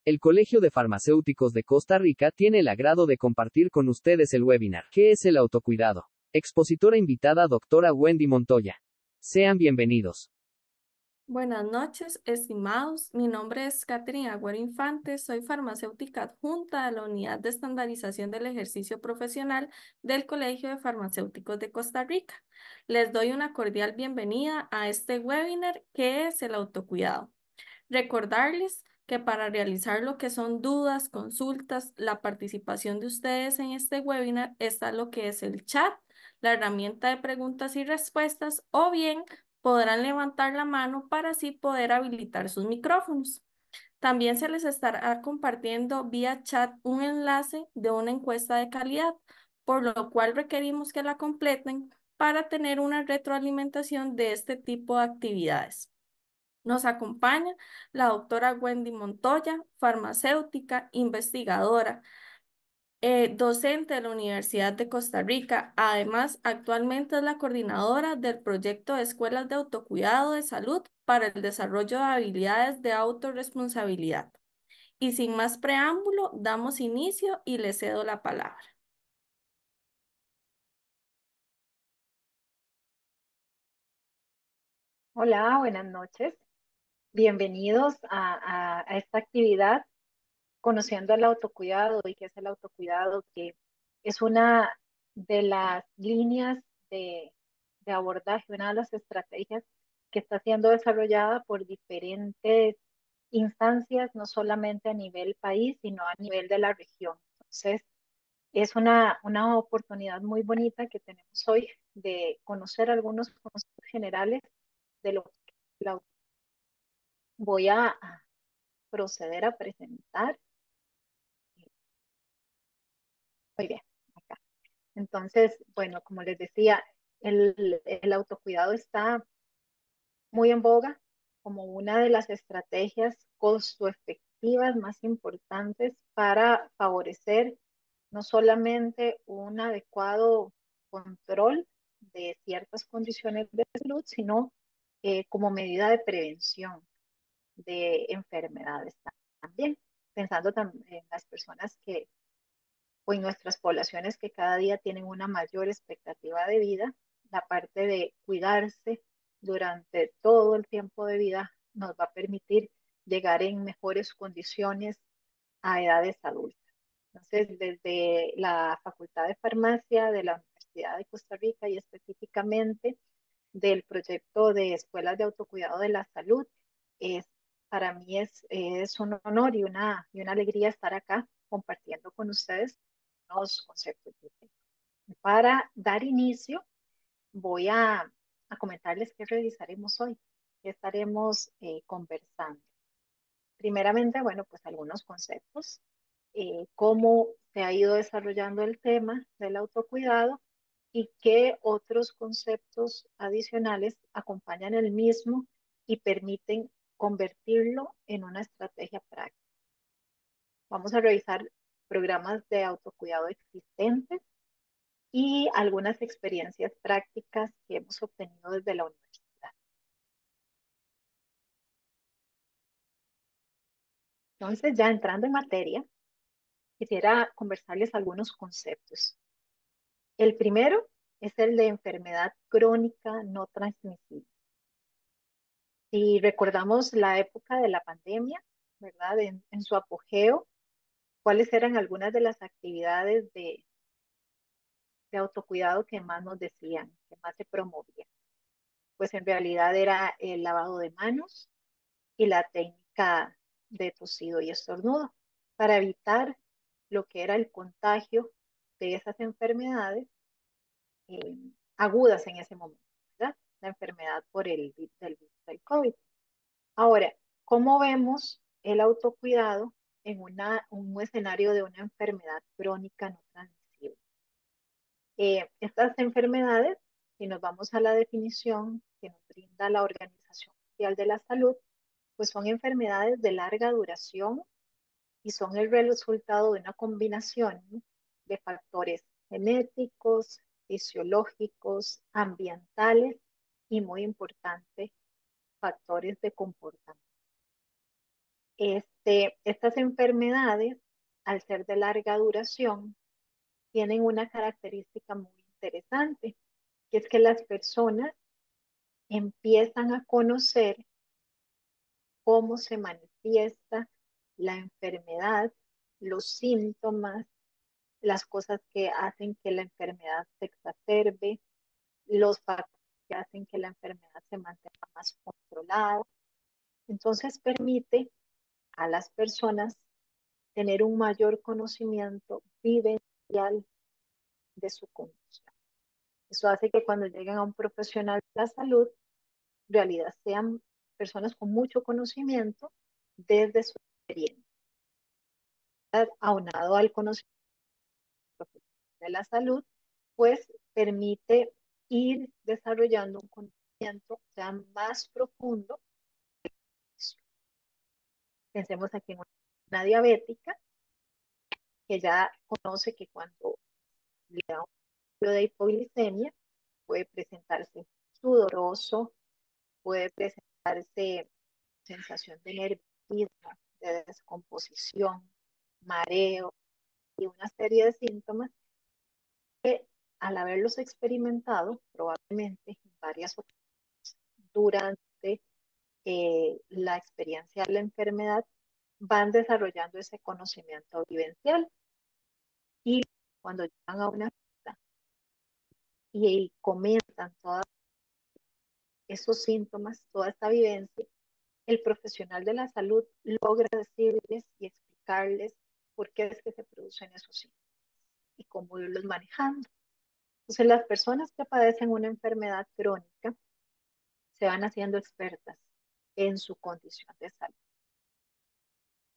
El Colegio de Farmacéuticos de Costa Rica tiene el agrado de compartir con ustedes el webinar ¿Qué es el autocuidado? Expositora invitada doctora Wendy Montoya. Sean bienvenidos. Buenas noches, estimados. Mi nombre es Catherine Agüero Infante. Soy farmacéutica adjunta de la Unidad de Estandarización del Ejercicio Profesional del Colegio de Farmacéuticos de Costa Rica. Les doy una cordial bienvenida a este webinar ¿Qué es el autocuidado? Recordarles que para realizar lo que son dudas, consultas, la participación de ustedes en este webinar está lo que es el chat, la herramienta de preguntas y respuestas, o bien podrán levantar la mano para así poder habilitar sus micrófonos. También se les estará compartiendo vía chat un enlace de una encuesta de calidad, por lo cual requerimos que la completen para tener una retroalimentación de este tipo de actividades. Nos acompaña la doctora Wendy Montoya, farmacéutica, investigadora, docente de la Universidad de Costa Rica. Además, actualmente es la coordinadora del proyecto de escuelas de autocuidado de salud para el desarrollo de habilidades de autorresponsabilidad. Y sin más preámbulo, damos inicio y le cedo la palabra. Hola, buenas noches. Bienvenidos a esta actividad, conociendo el autocuidado y qué es el autocuidado, que es una de las líneas de, de abordaje, una de las estrategias que está siendo desarrollada por diferentes instancias, no solamente a nivel país, sino a nivel de la región. Entonces, es una oportunidad muy bonita que tenemos hoy de conocer algunos conceptos generales de lo que es el autocuidado. Voy a proceder a presentar. Muy bien, acá. Entonces, bueno, como les decía, el autocuidado está muy en boga como una de las estrategias costo efectivas más importantes para favorecer no solamente un adecuado control de ciertas condiciones de salud, sino como medida de prevención de enfermedades también, pensando también en las personas que, o en nuestras poblaciones que cada día tienen una mayor expectativa de vida, la parte de cuidarse durante todo el tiempo de vida nos va a permitir llegar en mejores condiciones a edades adultas. Entonces, desde la Facultad de Farmacia de la Universidad de Costa Rica y específicamente del proyecto de escuelas de autocuidado de la salud, es, para mí es un honor y una alegría estar acá compartiendo con ustedes los conceptos que tengo. Para dar inicio, voy a comentarles qué revisaremos hoy, qué estaremos conversando. Primeramente, bueno, pues algunos conceptos, cómo se ha ido desarrollando el tema del autocuidado y qué otros conceptos adicionales acompañan el mismo y permiten convertirlo en una estrategia práctica. Vamos a revisar programas de autocuidado existentes y algunas experiencias prácticas que hemos obtenido desde la universidad. Entonces, ya entrando en materia, quisiera conversarles algunos conceptos. El primero es el de enfermedad crónica no transmisible. Si recordamos la época de la pandemia, ¿verdad? En su apogeo, ¿cuáles eran algunas de las actividades de autocuidado que más nos decían, que más se promovían? Pues en realidad era el lavado de manos y la técnica de tosido y estornudo para evitar lo que era el contagio de esas enfermedades eh, agudas en ese momento, ¿verdad? La enfermedad por el virus del COVID. Ahora, ¿cómo vemos el autocuidado en un escenario de una enfermedad crónica no transmisible? Estas enfermedades, si nos vamos a la definición que nos brinda la Organización Mundial de la Salud, pues son enfermedades de larga duración y son el resultado de una combinación de factores genéticos, fisiológicos, ambientales y, muy importante, factores de comportamiento. Estas enfermedades, al ser de larga duración, tienen una característica muy interesante, que es que las personas empiezan a conocer cómo se manifiesta la enfermedad, los síntomas, las cosas que hacen que la enfermedad se exacerbe, los factores que hacen que la enfermedad se mantenga más controlada. Entonces permite a las personas tener un mayor conocimiento vivencial de su condición. Eso hace que cuando lleguen a un profesional de la salud, en realidad sean personas con mucho conocimiento desde su experiencia, aunado al conocimiento de la salud, pues permite ir desarrollando un conocimiento ya más profundo. Pensemos aquí en una diabética que ya conoce que cuando le da un cuadro de hipoglicemia puede presentarse sudoroso, puede presentarse sensación de nerviosismo, de descomposición, mareo y una serie de síntomas que al haberlos experimentado probablemente en varias ocasiones durante la experiencia de la enfermedad, van desarrollando ese conocimiento vivencial y cuando llegan a una cita y comentan todos esos síntomas, toda esta vivencia, el profesional de la salud logra decirles y explicarles por qué es que se producen esos síntomas y cómo irlos manejando. Entonces, las personas que padecen una enfermedad crónica se van haciendo expertas en su condición de salud.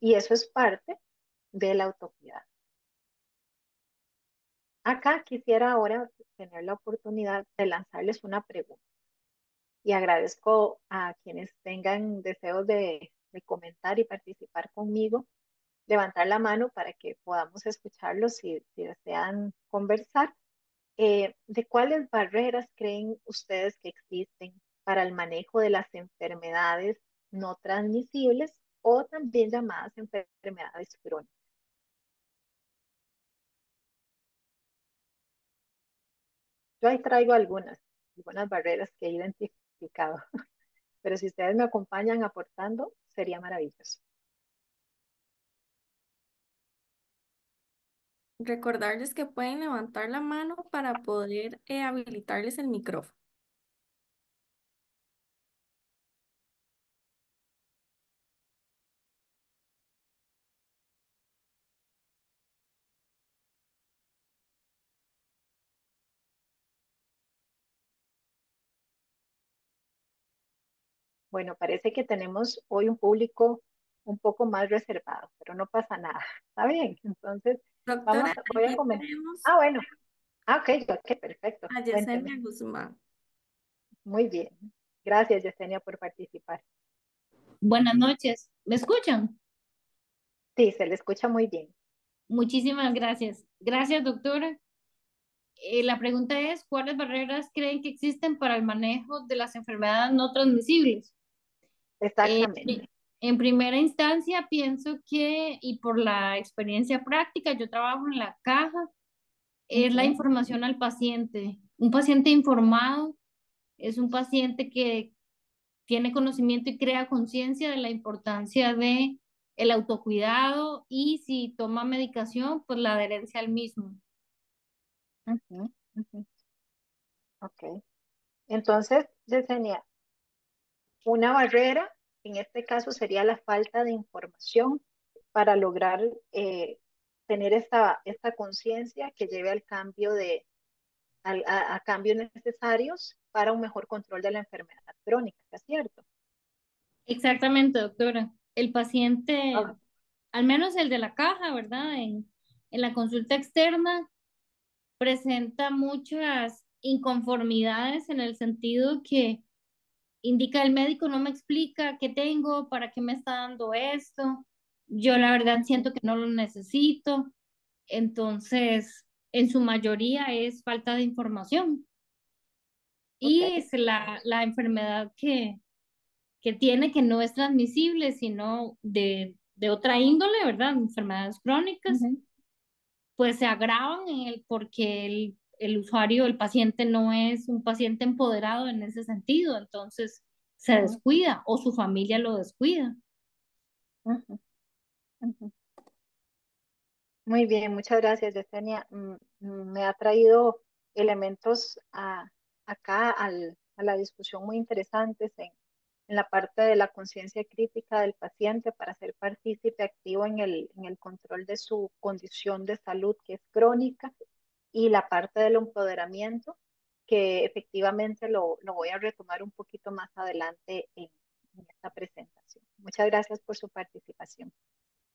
Y eso es parte del autocuidado. Acá quisiera ahora tener la oportunidad de lanzarles una pregunta y agradezco a quienes tengan deseos de comentar y participar conmigo, levantar la mano para que podamos escucharlos si desean conversar. ¿De cuáles barreras creen ustedes que existen para el manejo de las enfermedades no transmisibles o también llamadas enfermedades crónicas? Yo ahí traigo algunas barreras que he identificado, pero si ustedes me acompañan aportando, sería maravilloso. Recordarles que pueden levantar la mano para poder habilitarles el micrófono. Bueno, parece que tenemos hoy un público un poco más reservado, pero no pasa nada. Está bien, entonces Doctora, voy a aquí comenzar. tenemos Ah, bueno. Ah, ok, perfecto. a Cuénteme. Yesenia Guzmán. Muy bien. Gracias, Yesenia, por participar. Buenas noches. ¿Me escuchan? Sí, se le escucha muy bien. Muchísimas gracias. Gracias, doctora. La pregunta es, ¿cuáles barreras creen que existen para el manejo de las enfermedades no transmisibles? Exactamente. En primera instancia, pienso que, y por la experiencia práctica, yo trabajo en la caja, es la Ujú, información al paciente. Un paciente informado es un paciente que tiene conocimiento y crea conciencia de la importancia de el autocuidado y si toma medicación, pues la adherencia al mismo. ujú, ujú. Ok. Entonces, Yesenia, una barrera, en este caso, sería la falta de información para lograr tener esta conciencia que lleve al cambio a cambios necesarios para un mejor control de la enfermedad crónica, ¿cierto? Exactamente, doctora. El paciente, Ah, al menos el de la caja, ¿verdad? En la consulta externa, presenta muchas inconformidades en el sentido que indica el médico no me explica qué tengo, para qué me está dando esto. Yo la verdad ujú, siento que no lo necesito. Entonces, en su mayoría es falta de información. ok, Y es la enfermedad que tiene, que no es transmisible, sino de otra índole, ¿verdad? Enfermedades crónicas, Ujú, pues se agravan porque el usuario, el paciente no es un paciente empoderado en ese sentido, entonces se ujú, descuida o su familia lo descuida. ujú, ujú. Muy bien, muchas gracias, Yesenia. Me ha traído elementos a la discusión muy interesantes en la parte de la conciencia crítica del paciente para ser partícipe activo en el control de su condición de salud que es crónica y la parte del empoderamiento que efectivamente lo voy a retomar un poquito más adelante en esta presentación. Muchas gracias por su participación.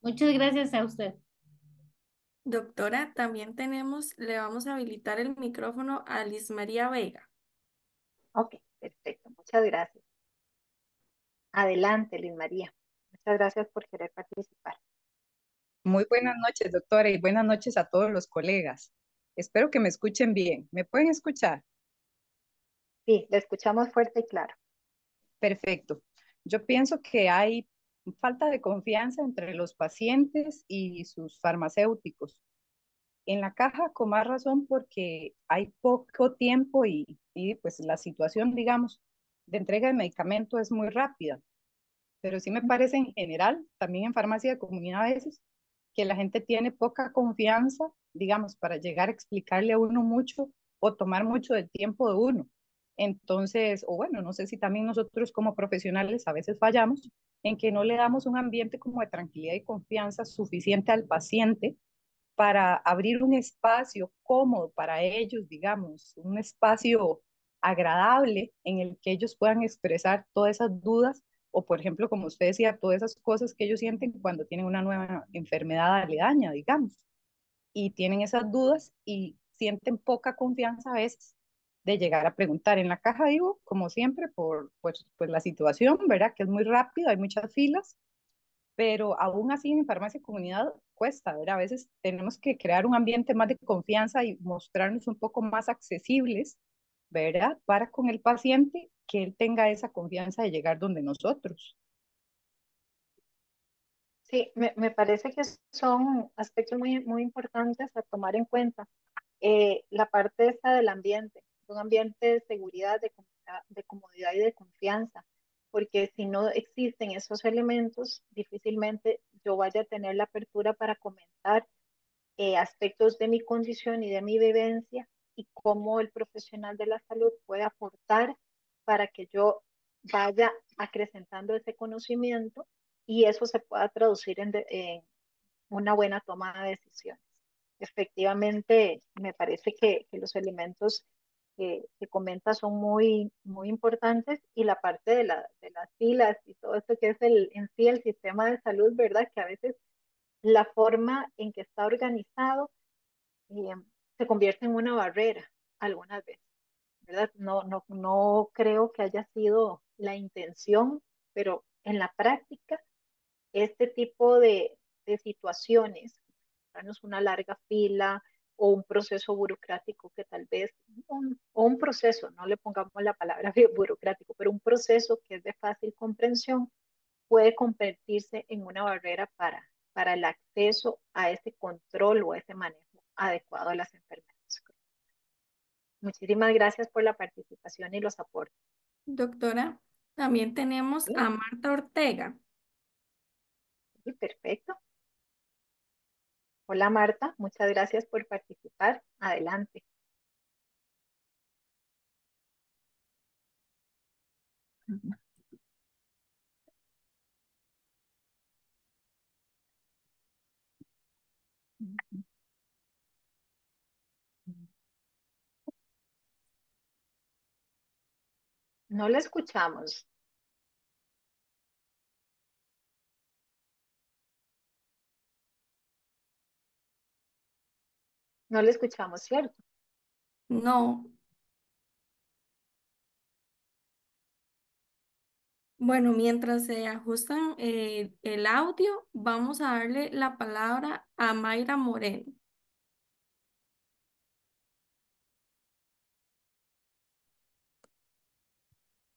Muchas gracias a usted. Doctora, también le vamos a habilitar el micrófono a Liz María Vega. Ok, perfecto. Muchas gracias. Adelante, Liz María. Muchas gracias por querer participar. Muy buenas noches, doctora, y buenas noches a todos los colegas. Espero que me escuchen bien. ¿Me pueden escuchar? Sí, le escuchamos fuerte y claro. Perfecto. Yo pienso que hay falta de confianza entre los pacientes y sus farmacéuticos. En la caja, con más razón, porque hay poco tiempo y pues la situación, digamos, de entrega de medicamento es muy rápida. Pero sí me parece en general, también en farmacia de comunidad a veces, que la gente tiene poca confianza, digamos, para llegar a explicarle a uno mucho o tomar mucho del tiempo de uno. Entonces, o bueno, no sé si también nosotros como profesionales a veces fallamos en que no le damos un ambiente como de tranquilidad y confianza suficiente al paciente para abrir un espacio cómodo para ellos, digamos, un espacio agradable en el que ellos puedan expresar todas esas dudas o, por ejemplo, como usted decía, todas esas cosas que ellos sienten cuando tienen una nueva enfermedad aledaña, digamos, y tienen esas dudas y sienten poca confianza a veces de llegar a preguntar. En la caja digo, como siempre, pues la situación, ¿verdad? Que es muy rápido, hay muchas filas, pero aún así en farmacia comunidad cuesta, ¿verdad? A veces tenemos que crear un ambiente más de confianza y mostrarnos un poco más accesibles, ¿verdad? Para con el paciente que él tenga esa confianza de llegar donde nosotros. Sí, me parece que son aspectos muy importantes a tomar en cuenta. La parte esta del ambiente, un ambiente de seguridad, de comodidad y de confianza, porque si no existen esos elementos, difícilmente yo vaya a tener la apertura para comentar aspectos de mi condición y de mi vivencia y cómo el profesional de la salud puede aportar para que yo vaya acrecentando ese conocimiento y eso se pueda traducir en una buena toma de decisiones. Efectivamente, me parece que los elementos que comenta son muy importantes y la parte de las filas y todo esto que es en sí el sistema de salud, ¿verdad? Que a veces la forma en que está organizado eh, se convierte en una barrera algunas veces, ¿verdad? No creo que haya sido la intención, pero en la práctica, este tipo de situaciones, darnos una larga fila o un proceso burocrático que tal vez, o un proceso, no le pongamos la palabra burocrático, pero un proceso que es de fácil comprensión, puede convertirse en una barrera para el acceso a ese control o a ese manejo adecuado de las enfermedades. Muchísimas gracias por la participación y los aportes. Doctora, también tenemos a Sí, Marta Ortega. sí, perfecto. Hola Marta, muchas gracias por participar. Adelante. No le escuchamos, no le escuchamos, ¿cierto? No, bueno, mientras se ajustan el audio, vamos a darle la palabra a Mayra Moreno.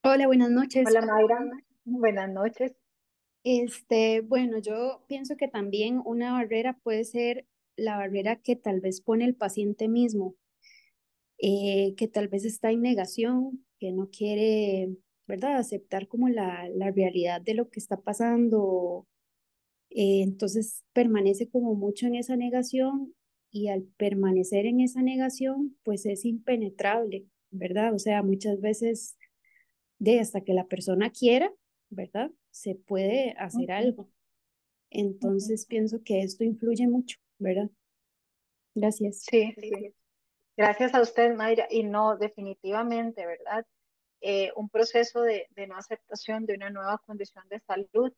Hola, buenas noches. Hola Mayra, buenas noches. Bueno, yo pienso que también una barrera puede ser la barrera que tal vez pone el paciente mismo, que tal vez está en negación, que no quiere, ¿verdad?, aceptar como la realidad de lo que está pasando. Entonces permanece como mucho en esa negación y al permanecer en esa negación, pues es impenetrable, ¿verdad? O sea, muchas veces de hasta que la persona quiera, ¿verdad? Se puede hacer Ujú, algo. ujú. Entonces pienso que esto influye mucho, ¿verdad? Gracias. Sí, sí. Gracias a usted, Mayra. Y no, definitivamente, ¿verdad? Un proceso de no aceptación de una nueva condición de salud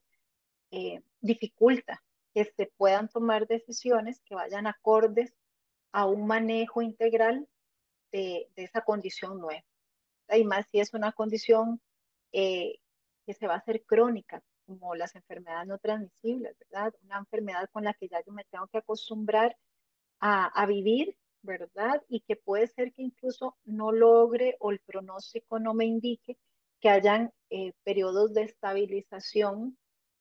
dificulta que se puedan tomar decisiones que vayan acordes a un manejo integral de esa condición nueva. Y más si es una condición eh, que se va a hacer crónica, como las enfermedades no transmisibles, ¿verdad? Una enfermedad con la que ya yo me tengo que acostumbrar a vivir, ¿verdad? Y que puede ser que incluso no logre o el pronóstico no me indique que hayan periodos de estabilización,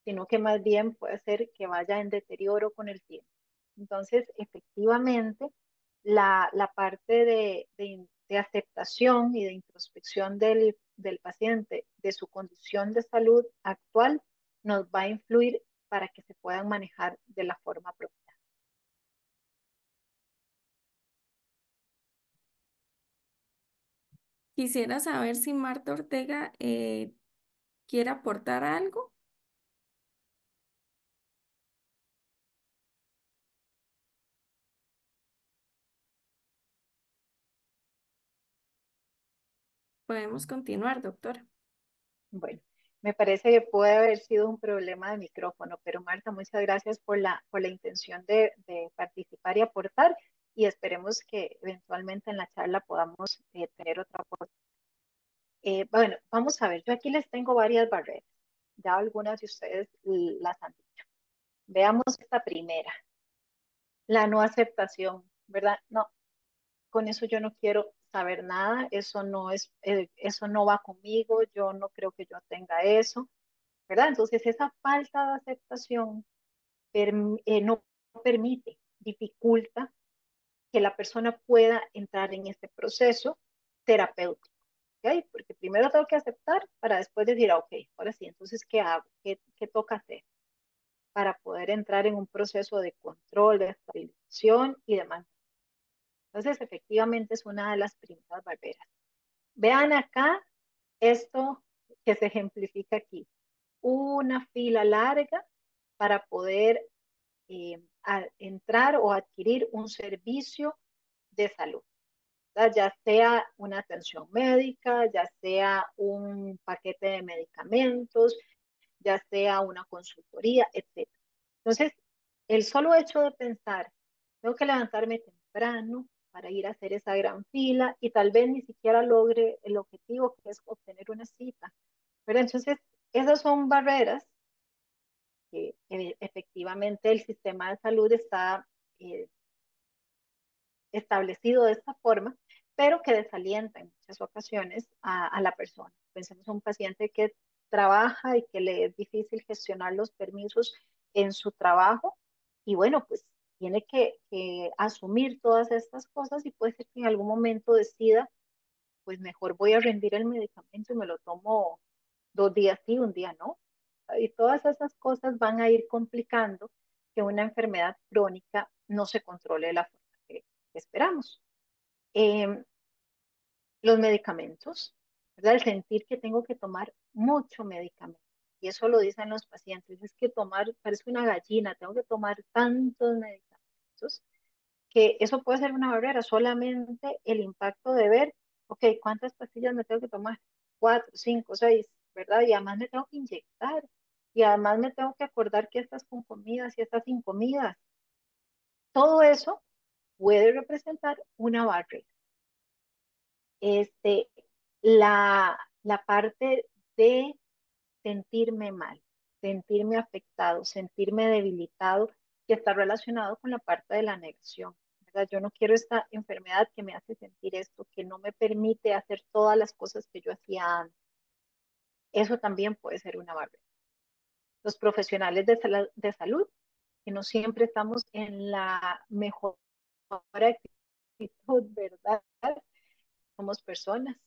sino que más bien puede ser que vaya en deterioro con el tiempo. Entonces, efectivamente, la parte de aceptación y de introspección del paciente de su condición de salud actual nos va a influir para que se puedan manejar de la forma propia. Quisiera saber si Marta Ortega quiere aportar algo. Podemos continuar, doctora. Bueno, me parece que puede haber sido un problema de micrófono, pero Marta, muchas gracias por la intención de participar y aportar y esperemos que eventualmente en la charla podamos tener otra oportunidad. Bueno, vamos a ver, yo aquí les tengo varias barreras, ya algunas de ustedes las han dicho. Veamos esta primera, la no aceptación, ¿verdad? No, con eso yo no quiero saber nada, eso no va conmigo, yo no creo que yo tenga eso. ¿Verdad? Entonces, esa falta de aceptación no permite, dificulta que la persona pueda entrar en este proceso terapéutico. ¿Ok? Porque primero tengo que aceptar para después decir, ok, ahora sí, entonces, ¿qué hago? ¿Qué toca hacer? Para poder entrar en un proceso de control, de estabilización y de mantenimiento. Entonces, efectivamente, es una de las primeras barreras. Vean acá esto que se ejemplifica aquí. Una fila larga para poder entrar o adquirir un servicio de salud, ¿verdad? Ya sea una atención médica, ya sea un paquete de medicamentos, ya sea una consultoría, etcétera. Entonces, el solo hecho de pensar, tengo que levantarme temprano para ir a hacer esa gran fila y tal vez ni siquiera logre el objetivo que es obtener una cita. Pero entonces, esas son barreras que efectivamente el sistema de salud está eh, establecido de esta forma, pero que desalienta en muchas ocasiones a la persona. Pensemos en un paciente que trabaja y que le es difícil gestionar los permisos en su trabajo y bueno, pues tiene que asumir todas estas cosas y puede ser que en algún momento decida, pues mejor voy a rendir el medicamento y me lo tomo 2 días sí, un día no. Y todas esas cosas van a ir complicando que una enfermedad crónica no se controle de la forma que esperamos. Eh, los medicamentos, ¿verdad? El sentir que tengo que tomar mucho medicamento. Y eso lo dicen los pacientes, es que tomar, parece una gallina, tengo que tomar tantos medicamentos, que eso puede ser una barrera, solamente el impacto de ver, ok, ¿cuántas pastillas me tengo que tomar? 4, 5, 6, ¿verdad? Y además me tengo que inyectar, y además me tengo que acordar que estas con comidas y estas sin comidas. Todo eso puede representar una barrera. Este, la parte de sentirme mal, sentirme afectado, sentirme debilitado, que está relacionado con la parte de la negación. ¿Verdad? Yo no quiero esta enfermedad que me hace sentir esto, que no me permite hacer todas las cosas que yo hacía antes. Eso también puede ser una barrera. Los profesionales de salud, que no siempre estamos en la mejor actitud, ¿verdad? Somos personas,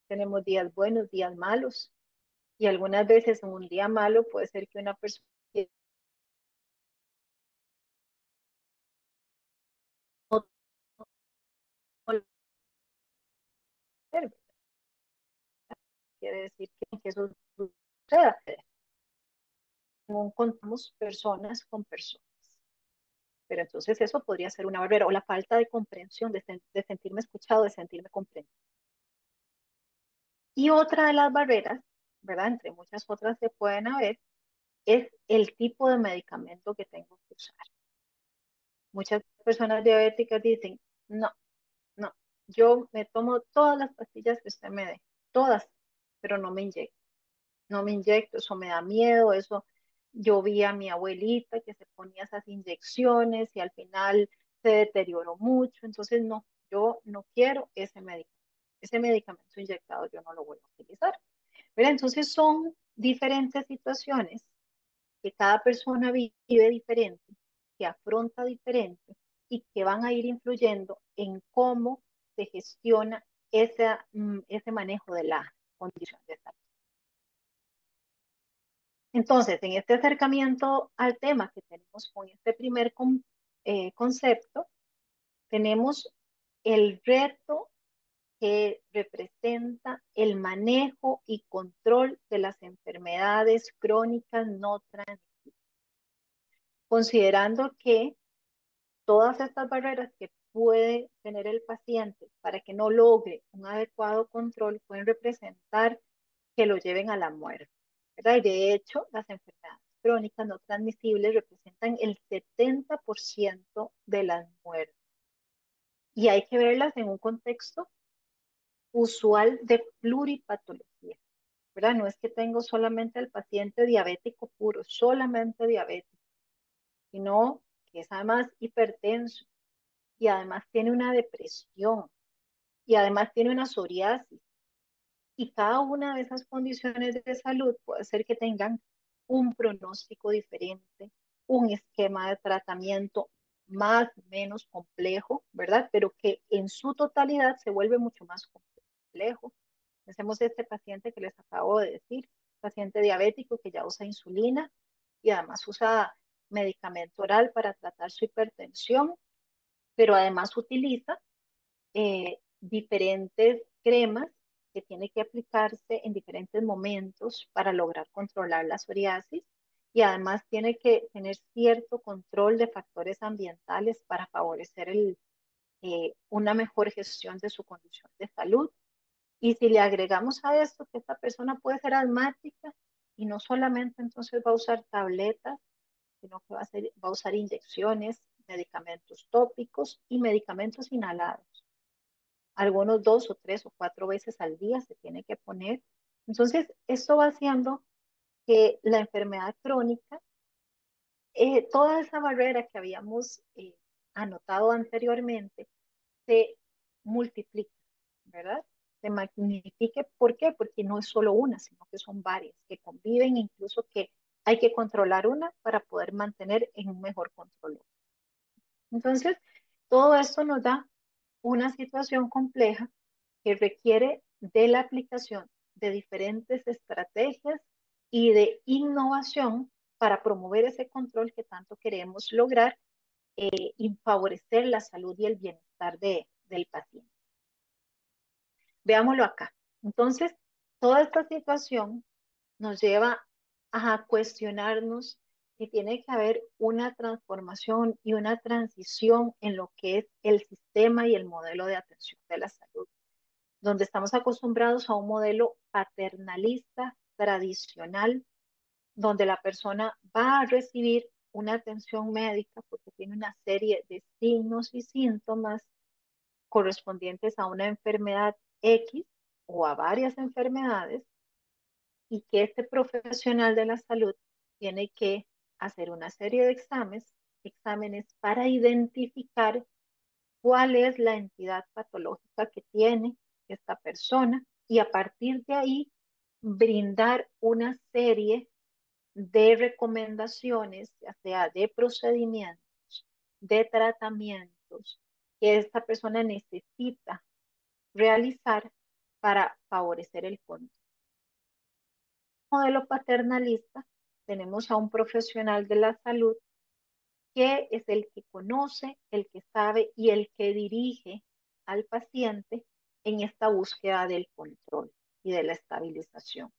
tenemos días buenos, días malos, y algunas veces en un día malo puede ser que una persona no quiere decir que eso suceda. No contamos personas con personas. Pero entonces eso podría ser una barrera, o la falta de comprensión, de sentirme escuchado, de sentirme comprendido. Y otra de las barreras, ¿verdad? Entre muchas otras que pueden haber, es el tipo de medicamento que tengo que usar. Muchas personas diabéticas dicen, no, no, yo me tomo todas las pastillas que usted me dé, todas, pero no me inyecto. No me inyecto, eso me da miedo, eso yo vi a mi abuelita que se ponía esas inyecciones y al final se deterioró mucho, entonces no, yo no quiero ese medicamento inyectado yo no lo voy a utilizar. Pero entonces son diferentes situaciones que cada persona vive diferente, que afronta diferente y que van a ir influyendo en cómo se gestiona ese manejo de la condición de salud. Entonces, en este acercamiento al tema que tenemos con este primer concepto, tenemos el reto que representa el manejo y control de las enfermedades crónicas no transmisibles, considerando que todas estas barreras que puede tener el paciente para que no logre un adecuado control pueden representar que lo lleven a la muerte, ¿verdad? Y de hecho, las enfermedades crónicas no transmisibles representan el 70% de las muertes. Y hay que verlas en un contexto usual de pluripatología, ¿verdad? No es que tengo solamente al paciente diabético puro, solamente diabético, sino que es además hipertenso y además tiene una depresión y además tiene una psoriasis. Y cada una de esas condiciones de salud puede ser que tengan un pronóstico diferente, un esquema de tratamiento más o menos complejo, ¿verdad? Pero que en su totalidad se vuelve mucho más complejo. Hacemos este paciente que les acabo de decir, paciente diabético que ya usa insulina y además usa medicamento oral para tratar su hipertensión, pero además utiliza diferentes cremas que tiene que aplicarse en diferentes momentos para lograr controlar la psoriasis y además tiene que tener cierto control de factores ambientales para favorecer una mejor gestión de su condición de salud. Y si le agregamos a esto que esta persona puede ser asmática y no solamente entonces va a usar tabletas, sino que va a usar inyecciones, medicamentos tópicos y medicamentos inhalados. Algunos 2 o 3 o 4 veces al día se tiene que poner. Entonces, esto va haciendo que la enfermedad crónica, toda esa barrera que habíamos anotado anteriormente, se multiplique, ¿verdad? Se magnifique. ¿Por qué? Porque no es solo una, sino que son varias, que conviven, incluso que hay que controlar una para poder mantener en un mejor control. Entonces, todo esto nos da una situación compleja que requiere de la aplicación de diferentes estrategias y de innovación para promover ese control que tanto queremos lograr y favorecer la salud y el bienestar del paciente. Veámoslo acá. Entonces, toda esta situación nos lleva a cuestionarnos si tiene que haber una transformación y una transición en lo que es el sistema y el modelo de atención de la salud, donde estamos acostumbrados a un modelo paternalista, tradicional, donde la persona va a recibir una atención médica porque tiene una serie de signos y síntomas correspondientes a una enfermedad X o a varias enfermedades, y que este profesional de la salud tiene que hacer una serie de exámenes para identificar cuál es la entidad patológica que tiene esta persona y a partir de ahí brindar una serie de recomendaciones, ya sea de procedimientos, de tratamientos que esta persona necesita realizar para favorecer el control. Modelo paternalista, tenemos a un profesional de la salud que es el que conoce, el que sabe y el que dirige al paciente en esta búsqueda del control y de la estabilización.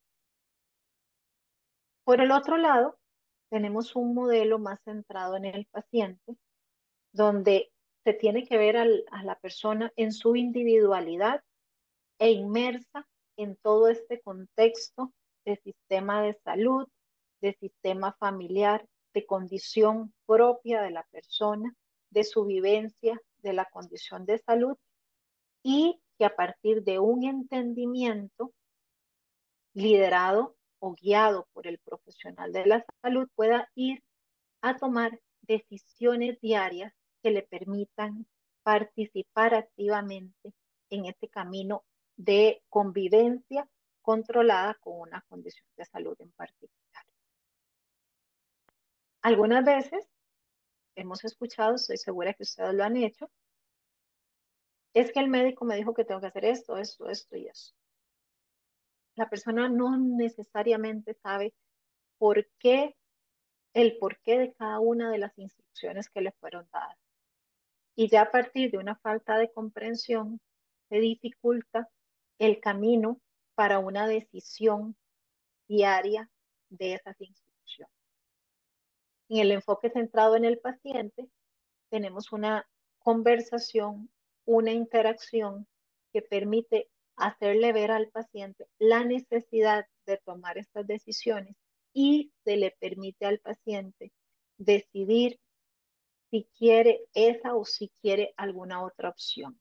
Por el otro lado, tenemos un modelo más centrado en el paciente, donde se tiene que ver a la persona en su individualidad e inmersa en todo este contexto de sistema de salud, de sistema familiar, de condición propia de la persona, de su vivencia de la condición de salud y que a partir de un entendimiento liderado o guiado por el profesional de la salud pueda ir a tomar decisiones diarias que le permitan participar activamente en este camino de convivencia controlada con una condición de salud en particular. Algunas veces hemos escuchado, estoy segura que ustedes lo han hecho, es que el médico me dijo que tengo que hacer esto, esto, esto y eso. La persona no necesariamente sabe por qué, el porqué de cada una de las instrucciones que le fueron dadas. Y ya a partir de una falta de comprensión se dificulta el camino para una decisión diaria de esas instrucciones. En el enfoque centrado en el paciente, tenemos una conversación, una interacción que permite hacerle ver al paciente la necesidad de tomar estas decisiones y se le permite al paciente decidir si quiere esa o si quiere alguna otra opción,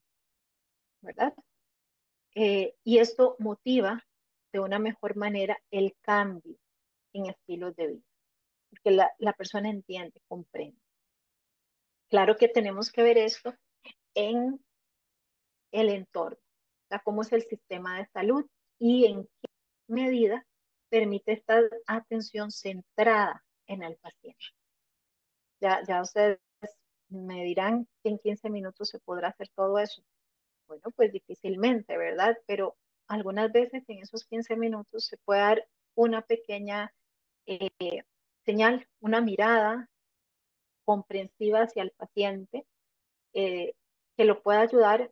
¿verdad? Y esto motiva de una mejor manera el cambio en estilos de vida, porque la persona entiende, comprende. Claro que tenemos que ver esto en el entorno, o sea, cómo es el sistema de salud y en qué medida permite esta atención centrada en el paciente. Ya ustedes me dirán que en 15 minutos se podrá hacer todo eso. Bueno, pues difícilmente, ¿verdad? Pero algunas veces en esos 15 minutos se puede dar una pequeña eh, señal, una mirada comprensiva hacia el paciente eh, que lo pueda ayudar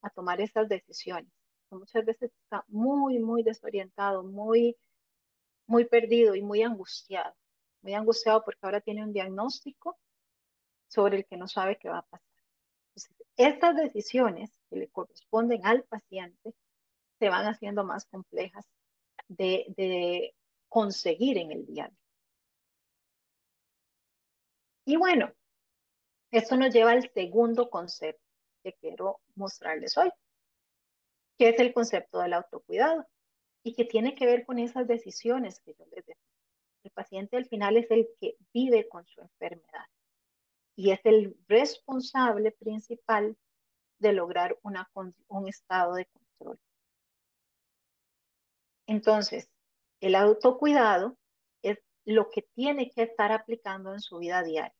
a tomar esas decisiones. Muchas veces está muy, muy desorientado, muy, muy perdido y muy angustiado porque ahora tiene un diagnóstico sobre el que no sabe qué va a pasar. Entonces, estas decisiones que le corresponden al paciente se van haciendo más complejas de conseguir en el día a día. Y bueno, esto nos lleva al segundo concepto que quiero mostrarles hoy, que es el concepto del autocuidado y que tiene que ver con esas decisiones que yo les decía. El paciente al final es el que vive con su enfermedad y es el responsable principal de lograr un estado de control. Entonces, el autocuidado es lo que tiene que estar aplicando en su vida diaria.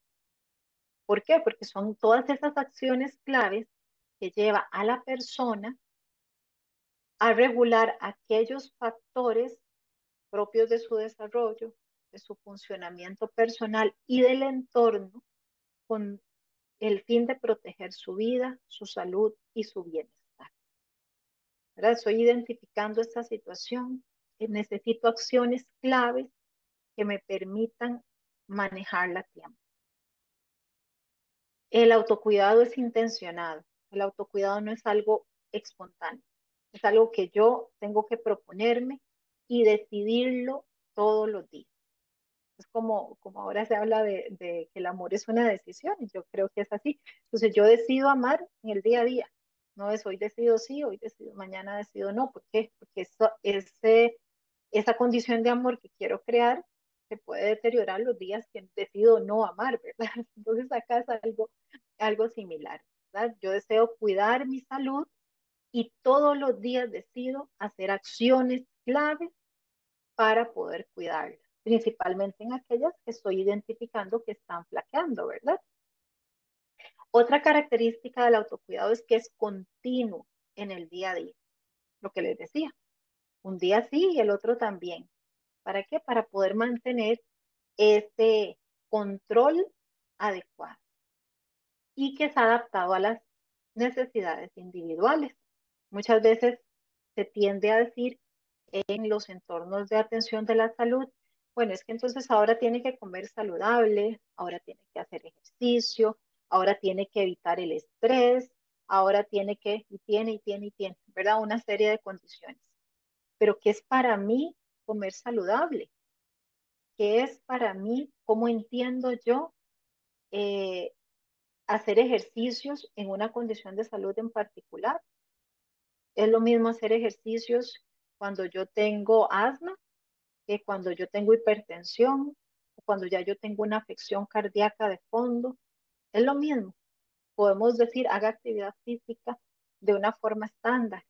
¿Por qué? Porque son todas esas acciones claves que lleva a la persona a regular aquellos factores propios de su desarrollo, de su funcionamiento personal y del entorno con el fin de proteger su vida, su salud y su bienestar. ¿Verdad? Estoy identificando esta situación, necesito acciones claves que me permitan manejarla a tiempo. El autocuidado es intencionado, el autocuidado no es algo espontáneo, es algo que yo tengo que proponerme y decidirlo todos los días. Es como ahora se habla de que el amor es una decisión, y yo creo que es así. Entonces yo decido amar en el día a día, no es hoy decido sí, hoy decido, mañana decido no. ¿Por qué? Porque esa condición de amor que quiero crear se puede deteriorar los días que decido no amar, ¿verdad? Entonces acá es algo similar, ¿verdad? Yo deseo cuidar mi salud y todos los días decido hacer acciones claves para poder cuidarla. principalmente en aquellas que estoy identificando que están flaqueando, ¿verdad? Otra característica del autocuidado es que es continuo en el día a día, lo que les decía, un día sí y el otro también. ¿Para qué? Para poder mantener ese control adecuado y que es adaptado a las necesidades individuales. Muchas veces se tiende a decir en los entornos de atención de la salud, bueno, es que entonces ahora tiene que comer saludable, ahora tiene que hacer ejercicio, ahora tiene que evitar el estrés, ahora tiene que, y tiene, ¿verdad? Una serie de condiciones. Pero ¿qué es para mí comer saludable? ¿Qué es para mí? ¿Cómo entiendo yo eh, hacer ejercicios en una condición de salud en particular? Es lo mismo hacer ejercicios cuando yo tengo asma que cuando yo tengo hipertensión o cuando ya yo tengo una afección cardíaca de fondo. Es lo mismo. Podemos decir, haga actividad física de una forma estándar.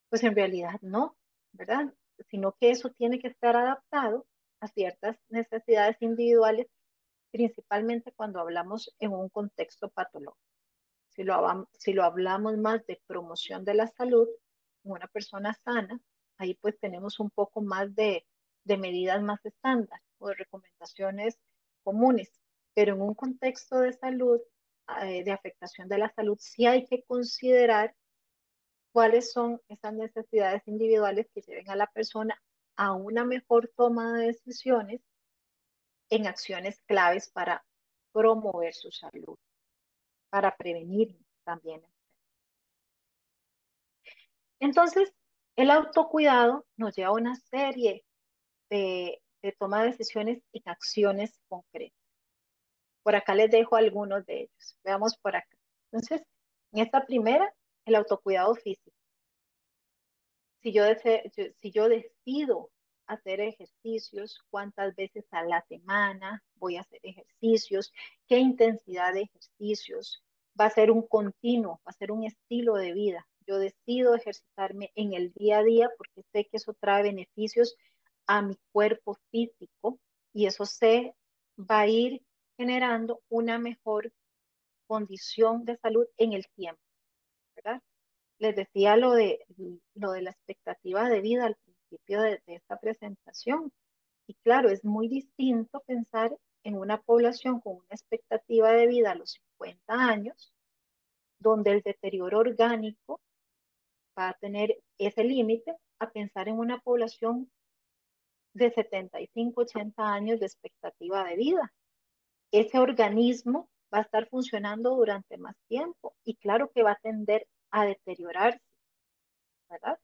Pues en realidad no, ¿verdad? Sino que eso tiene que estar adaptado a ciertas necesidades individuales, principalmente cuando hablamos en un contexto patológico. Si lo hablamos más de promoción de la salud, una persona sana, ahí pues tenemos un poco más de medidas más estándar o de recomendaciones comunes. Pero en un contexto de salud, de afectación de la salud, sí hay que considerar cuáles son esas necesidades individuales que lleven a la persona a una mejor toma de decisiones en acciones claves para promover su salud, para prevenir también. Entonces, el autocuidado nos lleva a una serie de toma de decisiones en acciones concretas. Por acá les dejo algunos de ellos. Veamos por acá. Entonces, en esta primera, el autocuidado físico. Si yo decido hacer ejercicios, cuántas veces a la semana voy a hacer ejercicios, qué intensidad de ejercicios, va a ser un continuo, va a ser un estilo de vida. Yo decido ejercitarme en el día a día porque sé que eso trae beneficios a mi cuerpo físico y eso se va a ir generando una mejor condición de salud en el tiempo, ¿verdad? Les decía lo de la expectativa de vida al principio de esta presentación. Y claro, es muy distinto pensar en una población con una expectativa de vida a los 50 años, donde el deterioro orgánico va a tener ese límite, a pensar en una población de 75, 80 años de expectativa de vida. Ese organismo va a estar funcionando durante más tiempo y claro que va a tender a deteriorarse, ¿verdad?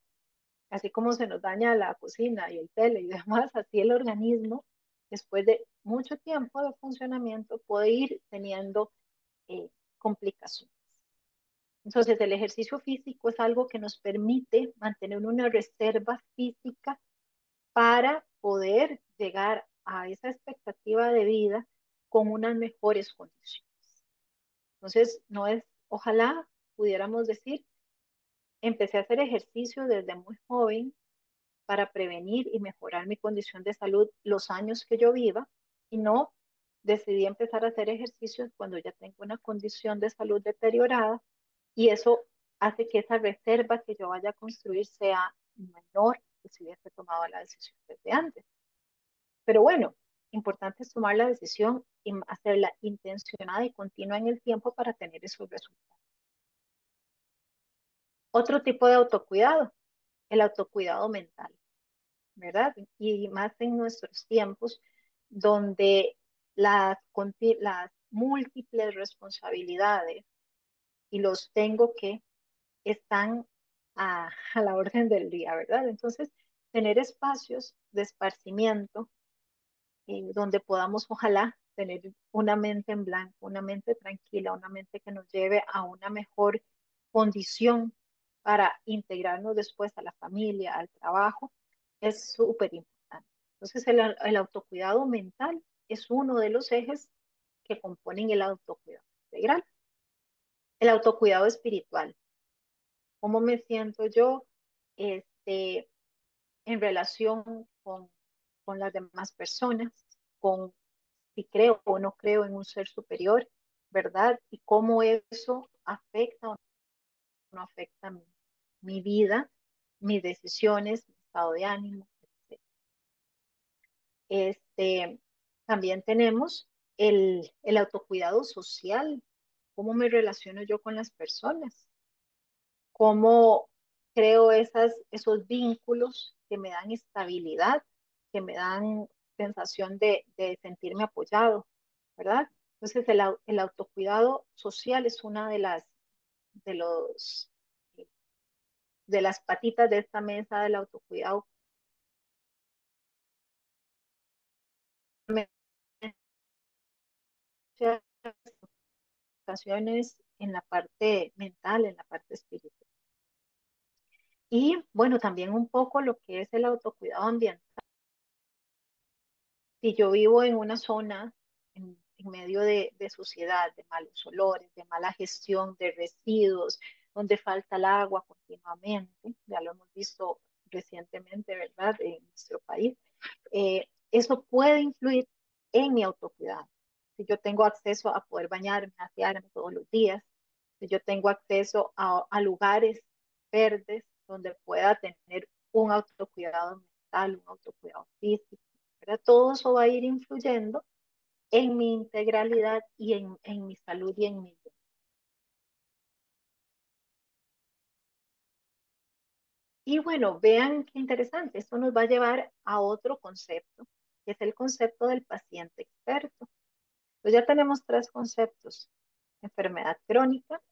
Así como se nos daña la cocina y el tele y demás, así el organismo, después de mucho tiempo de funcionamiento, puede ir teniendo eh, complicaciones. Entonces, el ejercicio físico es algo que nos permite mantener una reserva física para poder llegar a esa expectativa de vida con unas mejores condiciones. Entonces, no es, ojalá pudiéramos decir, empecé a hacer ejercicio desde muy joven para prevenir y mejorar mi condición de salud los años que yo viva y no decidí empezar a hacer ejercicios cuando ya tengo una condición de salud deteriorada y eso hace que esa reserva que yo vaya a construir sea menor que si hubiese tomado la decisión desde antes. Pero bueno, importante es tomar la decisión y hacerla intencionada y continua en el tiempo para tener esos resultados. Otro tipo de autocuidado, el autocuidado mental, ¿verdad? Y más en nuestros tiempos, donde las múltiples responsabilidades y los tengo que están a la orden del día, ¿verdad? Entonces, tener espacios de esparcimiento donde podamos, ojalá, tener una mente en blanco, una mente tranquila, una mente que nos lleve a una mejor condición para integrarnos después a la familia, al trabajo, es súper importante. Entonces, el autocuidado mental es uno de los ejes que componen el autocuidado integral. El autocuidado espiritual. ¿Cómo me siento yo en relación con con las demás personas, con si creo o no creo en un ser superior, ¿verdad? Y cómo eso afecta o no afecta mi vida, mis decisiones, mi estado de ánimo, etc. También tenemos el autocuidado social, cómo me relaciono yo con las personas, cómo creo esos vínculos que me dan estabilidad, que me dan sensación de sentirme apoyado, ¿verdad? Entonces el autocuidado social es una de los de las patitas de esta mesa del autocuidado. Ocasiones en la parte mental, en la parte espiritual. Y bueno, también un poco lo que es el autocuidado ambiental. Si yo vivo en una zona en medio de suciedad, de malos olores, de mala gestión de residuos, donde falta el agua continuamente, ya lo hemos visto recientemente, ¿verdad?, en nuestro país, eso puede influir en mi autocuidado. Si yo tengo acceso a poder bañarme, asearme todos los días, si yo tengo acceso a lugares verdes donde pueda tener un autocuidado mental, un autocuidado físico, ¿verdad? Todo eso va a ir influyendo en mi integralidad y en mi salud y en mi vida. Y bueno, vean qué interesante, esto nos va a llevar a otro concepto, que es el concepto del paciente experto. Pues ya tenemos tres conceptos: enfermedad crónica,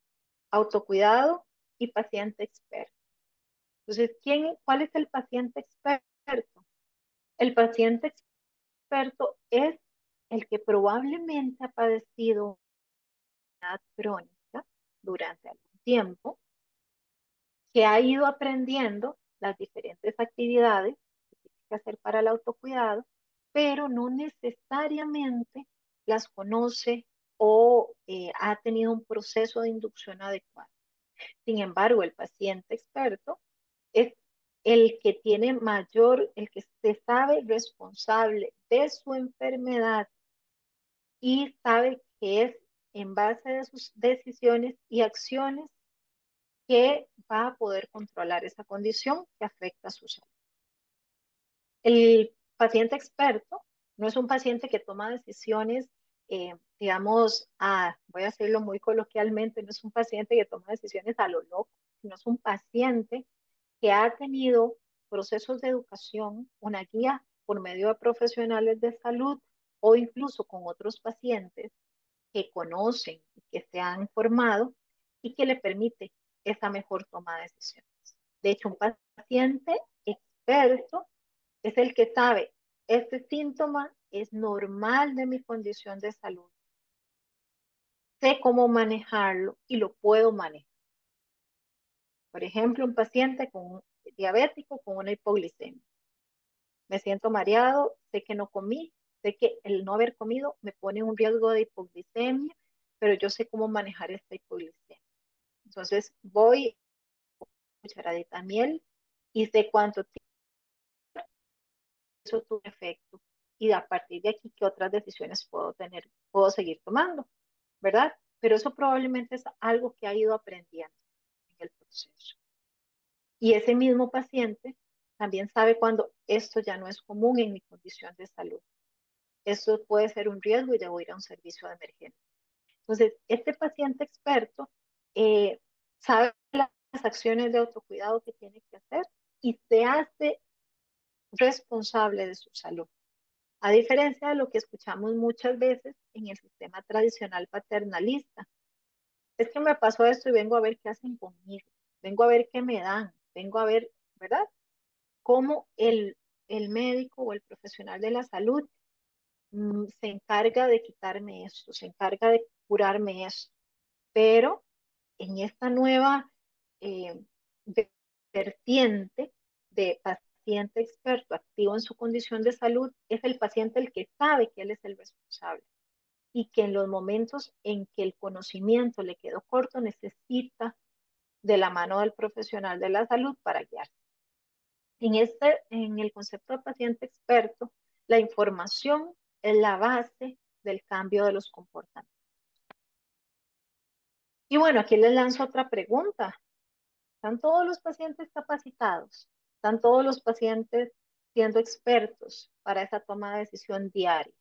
autocuidado y paciente experto. Entonces, ¿cuál es el paciente experto? El paciente experto es el que probablemente ha padecido una enfermedad crónica durante algún tiempo, que ha ido aprendiendo las diferentes actividades que tiene que hacer para el autocuidado, pero no necesariamente las conoce o ha tenido un proceso de inducción adecuado. Sin embargo, el paciente experto es el que tiene el que se sabe responsable de su enfermedad y sabe que es en base de sus decisiones y acciones que va a poder controlar esa condición que afecta a su salud. El paciente experto no es un paciente que toma decisiones, digamos, voy a decirlo muy coloquialmente, no es un paciente que toma decisiones a lo loco, sino es un paciente que ha tenido procesos de educación, una guía por medio de profesionales de salud o incluso con otros pacientes que conocen y que se han formado y que le permite esa mejor toma de decisiones. De hecho, un paciente experto es el que sabe, este síntoma es normal de mi condición de salud, sé cómo manejarlo y lo puedo manejar. Por ejemplo, un paciente diabético con una hipoglicemia. Me siento mareado, sé que no comí, sé que el no haber comido me pone un riesgo de hipoglicemia, pero yo sé cómo manejar esta hipoglicemia. Entonces voy a cucharadita de miel y sé cuánto tiempo eso tuvo efecto y a partir de aquí qué otras decisiones puedo seguir tomando, ¿verdad? Pero eso probablemente es algo que ha ido aprendiendo en el proceso. Y ese mismo paciente también sabe cuando esto ya no es común en mi condición de salud. Esto puede ser un riesgo y debo ir a un servicio de emergencia. Entonces, este paciente experto sabe las acciones de autocuidado que tiene que hacer y se hace responsable de su salud. A diferencia de lo que escuchamos muchas veces en el sistema tradicional paternalista. Es que me pasó esto y vengo a ver qué hacen conmigo, vengo a ver qué me dan, vengo a ver, ¿verdad? Cómo el médico o el profesional de la salud se encarga de quitarme esto, se encarga de curarme esto. Pero en esta nueva eh, vertiente de paciente experto activo en su condición de salud, es el paciente el que sabe que él es el responsable y que en los momentos en que el conocimiento le quedó corto necesita de la mano del profesional de la salud para guiarse. En el concepto de paciente experto, La información es la base del cambio de los comportamientos. Y bueno, aquí les lanzo otra pregunta. ¿Están todos los pacientes capacitados? ¿Están todos los pacientes siendo expertos para esa toma de decisión diaria?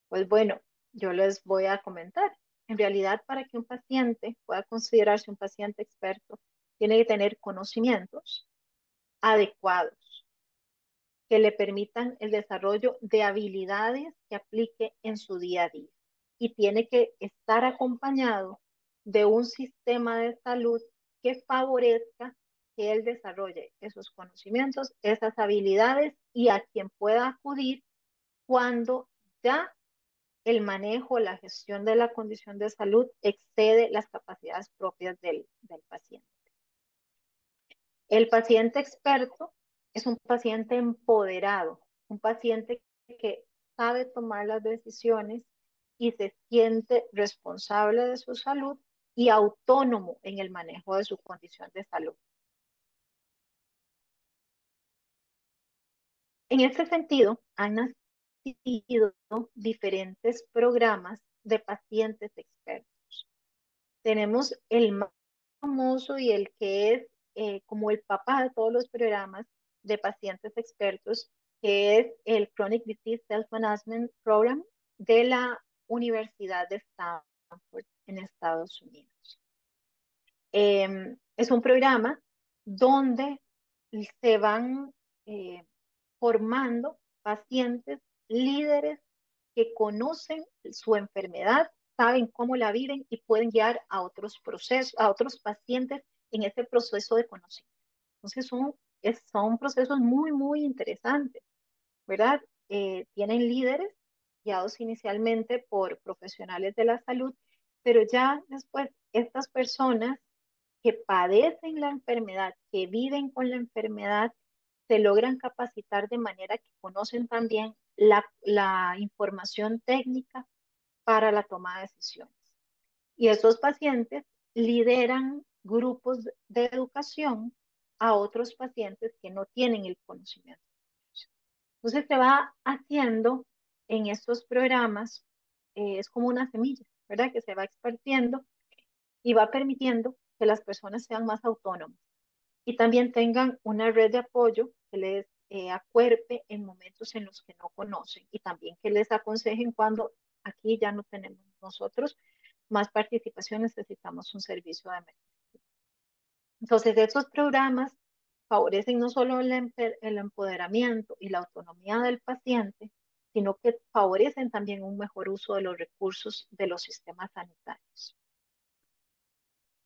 Pues bueno, yo les voy a comentar. En realidad, para que un paciente pueda considerarse un paciente experto, tiene que tener conocimientos adecuados que le permitan el desarrollo de habilidades que aplique en su día a día. Y tiene que estar acompañado de un sistema de salud que favorezca que él desarrolle esos conocimientos, esas habilidades y a quien pueda acudir cuando ya el manejo, la gestión de la condición de salud excede las capacidades propias del paciente. El paciente experto es un paciente empoderado, un paciente que sabe tomar las decisiones y se siente responsable de su salud y autónomo en el manejo de su condición de salud. En este sentido, han nacido diferentes programas de pacientes expertos. Tenemos el más famoso y el que es como el papá de todos los programas de pacientes expertos, que es el Chronic Disease Self-Management Program de la Universidad de Stanford en Estados Unidos. Es un programa donde se van formando pacientes líderes que conocen su enfermedad, saben cómo la viven y pueden guiar a otros procesos, a otros pacientes en ese proceso de conocimiento. Entonces son procesos muy, muy interesantes, ¿verdad? Tienen líderes guiados inicialmente por profesionales de la salud, pero ya después estas personas que padecen la enfermedad, que viven con la enfermedad, se logran capacitar de manera que conocen también la información técnica para la toma de decisiones. Y esos pacientes lideran grupos de educación a otros pacientes que no tienen el conocimiento. Entonces se va haciendo en estos programas, es como una semilla, ¿verdad? Que se va expartiendo y va permitiendo que las personas sean más autónomas y también tengan una red de apoyo que les acuerpe en momentos en los que no conocen y también que les aconsejen cuando aquí ya no tenemos nosotros más participación, necesitamos un servicio de emergencia. Entonces, estos programas favorecen no solo el empoderamiento y la autonomía del paciente, sino que favorecen también un mejor uso de los recursos de los sistemas sanitarios.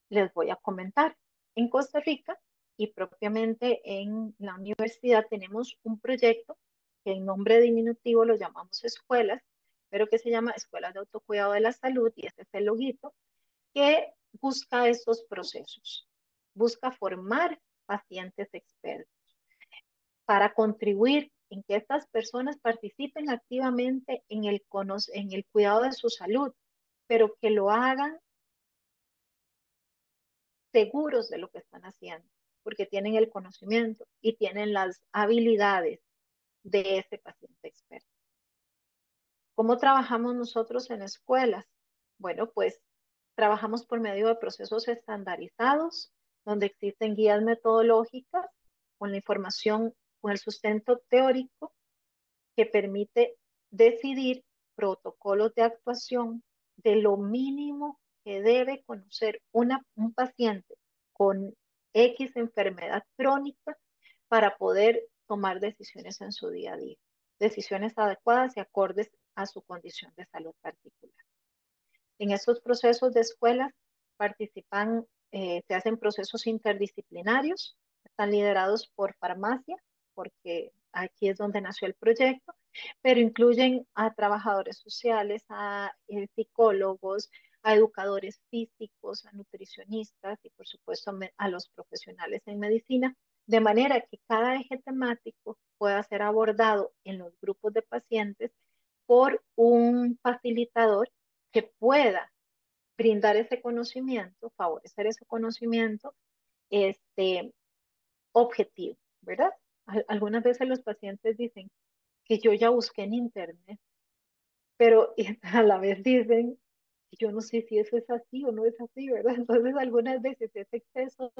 Les voy a comentar. En Costa Rica y propiamente en la universidad tenemos un proyecto que en nombre diminutivo lo llamamos escuelas, pero que se llama Escuelas de Autocuidado de la Salud y este es el loguito, que busca estos procesos, busca formar pacientes expertos para contribuir en que estas personas participen activamente en el cuidado de su salud, pero que lo hagan seguros de lo que están haciendo, porque tienen el conocimiento y tienen las habilidades de ese paciente experto. ¿Cómo trabajamos nosotros en escuelas? Bueno, pues trabajamos por medio de procesos estandarizados, donde existen guías metodológicas con la información, con el sustento teórico que permite decidir protocolos de actuación de lo mínimo que debe conocer un paciente con X enfermedad crónica para poder tomar decisiones en su día a día, decisiones adecuadas y acordes a su condición de salud particular. En estos procesos de escuelas participan, se hacen procesos interdisciplinarios, están liderados por farmacia, porque aquí es donde nació el proyecto, pero incluyen a trabajadores sociales, a psicólogos, a educadores físicos, a nutricionistas y por supuesto a los profesionales en medicina, de manera que cada eje temático pueda ser abordado en los grupos de pacientes por un facilitador que pueda brindar ese conocimiento, favorecer ese conocimiento objetivo, ¿verdad? Algunas veces los pacientes dicen, que yo ya busqué en internet, pero a la vez dicen, yo no sé si eso es así o no es así, ¿verdad? Entonces algunas veces ese exceso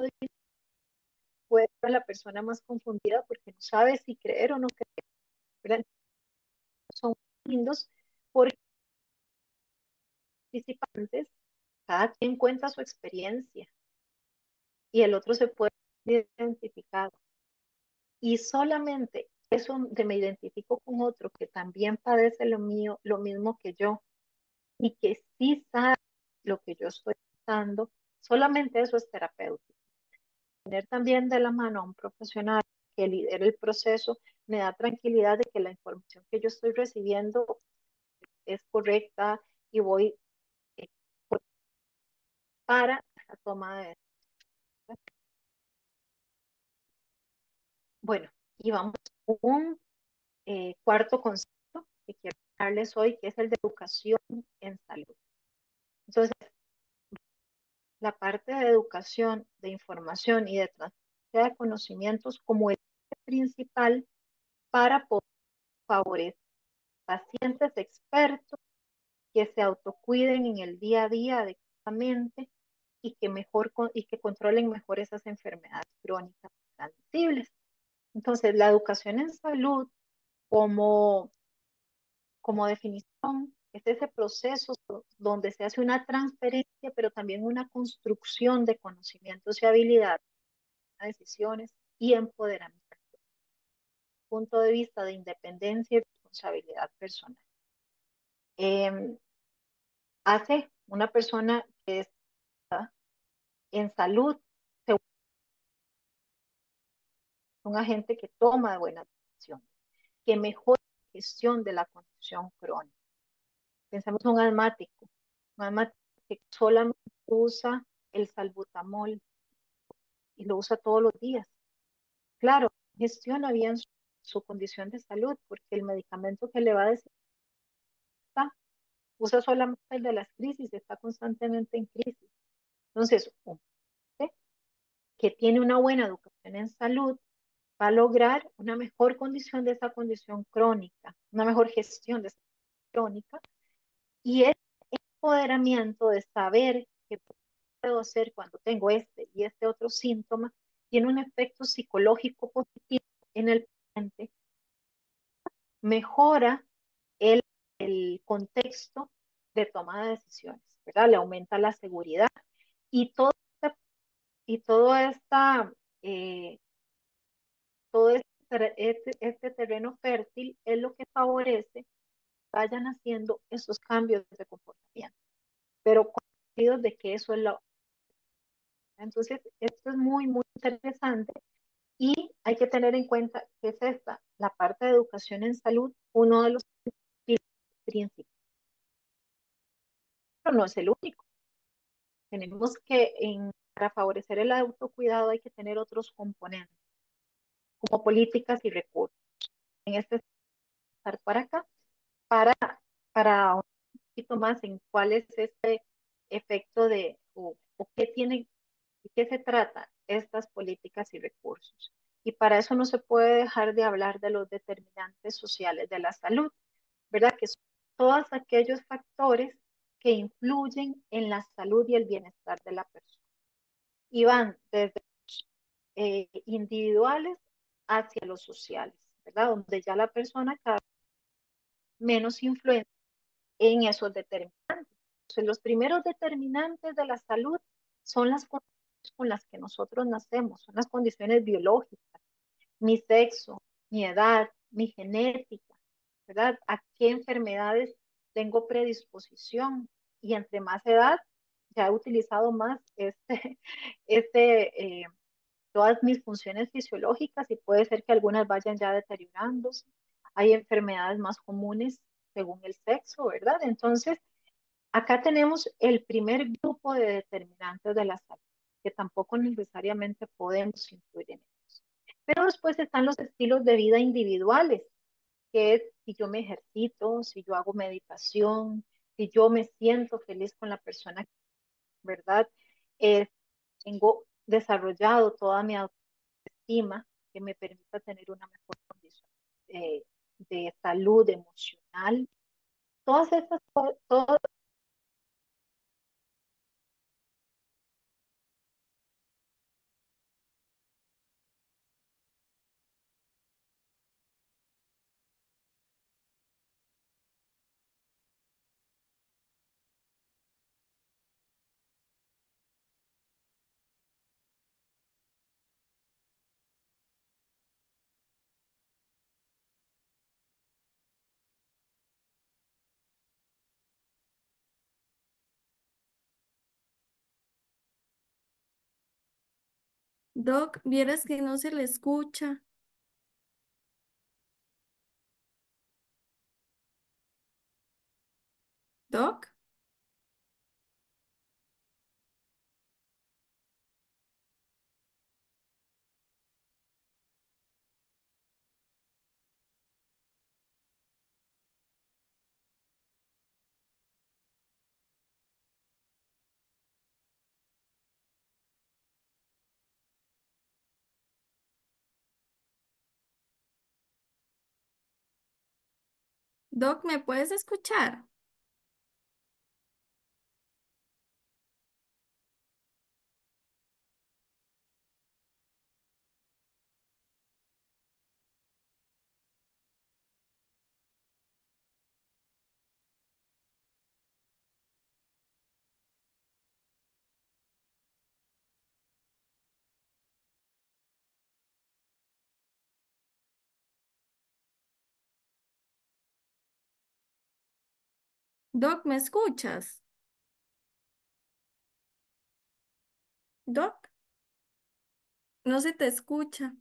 puede ser la persona más confundida porque no sabe si creer o no creer, ¿verdad? Son lindos porque participantes, cada quien cuenta su experiencia y el otro se puede identificar. Y solamente eso de me identifico con otro que también padece lo mío, lo mismo que yo, y que sí sabe lo que yo estoy pasando, solamente eso es terapéutico. Tener también de la mano a un profesional que lidere el proceso me da tranquilidad de que la información que yo estoy recibiendo es correcta y voy eh, para la toma de decisión. Bueno, y vamos a un cuarto concepto que quiero darles hoy, que es el de educación en salud. Entonces, la parte de educación, de información y de transferencia de conocimientos como el principal para poder favorecer pacientes expertos que se autocuiden en el día a día adecuadamente y que y que controlen mejor esas enfermedades crónicas transmisibles. Entonces, la educación en salud como, como definición es ese proceso donde se hace una transferencia, pero también una construcción de conocimientos y habilidades, decisiones y empoderamiento, punto de vista de independencia y responsabilidad personal. Hace una persona que está en salud, un agente que toma buenas decisiones, que mejora la gestión de la condición crónica. Pensemos en un asmático que solamente usa el salbutamol y lo usa todos los días. Claro, gestiona bien su condición de salud porque el medicamento que le va a decir usa solamente el de las crisis, está constantemente en crisis. Entonces, un que tiene una buena educación en salud va a lograr una mejor condición de esa condición crónica, una mejor gestión de esa crónica y el empoderamiento de saber qué puedo hacer cuando tengo este y este otro síntoma tiene un efecto psicológico positivo en el paciente, mejora el, el contexto de toma de decisiones, ¿verdad? Le aumenta la seguridad y todo, y todo esta eh, todo este terreno fértil es lo que favorece que vayan haciendo esos cambios de comportamiento, pero convencidos de que eso es lo. Entonces, esto es muy, muy interesante y hay que tener en cuenta que es esta, la parte de educación en salud, uno de los principios, pero no es el único. Tenemos que, para favorecer el autocuidado, hay que tener otros componentes, como políticas y recursos. En este estar para acá, para, para un poquito más en cuál es este efecto o qué tiene, de qué se trata estas políticas y recursos. Y para eso no se puede dejar de hablar de los determinantes sociales de la salud, ¿verdad? Que son todos aquellos factores que influyen en la salud y el bienestar de la persona. Y van desde individuales hacia los sociales, ¿verdad? Donde ya la persona cada vez menos influencia en esos determinantes. Entonces, los primeros determinantes de la salud son las condiciones con las que nosotros nacemos, son las condiciones biológicas, mi sexo, mi edad, mi genética, ¿verdad? A qué enfermedades tengo predisposición y entre más edad, ya he utilizado más este todas mis funciones fisiológicas y puede ser que algunas vayan ya deteriorándose. Hay enfermedades más comunes según el sexo, ¿verdad? Entonces, acá tenemos el primer grupo de determinantes de la salud, que tampoco necesariamente podemos influir en ellos. Pero después están los estilos de vida individuales, que es si yo me ejercito, si yo hago meditación, si yo me siento feliz con la persona, ¿verdad? Tengo desarrollado toda mi autoestima que me permita tener una mejor condición de salud emocional. Todas estas cosas, Doc, vieras que no se le escucha. Doc, Doc, ¿me puedes escuchar? Doc, ¿me escuchas? Doc, no se te escucha.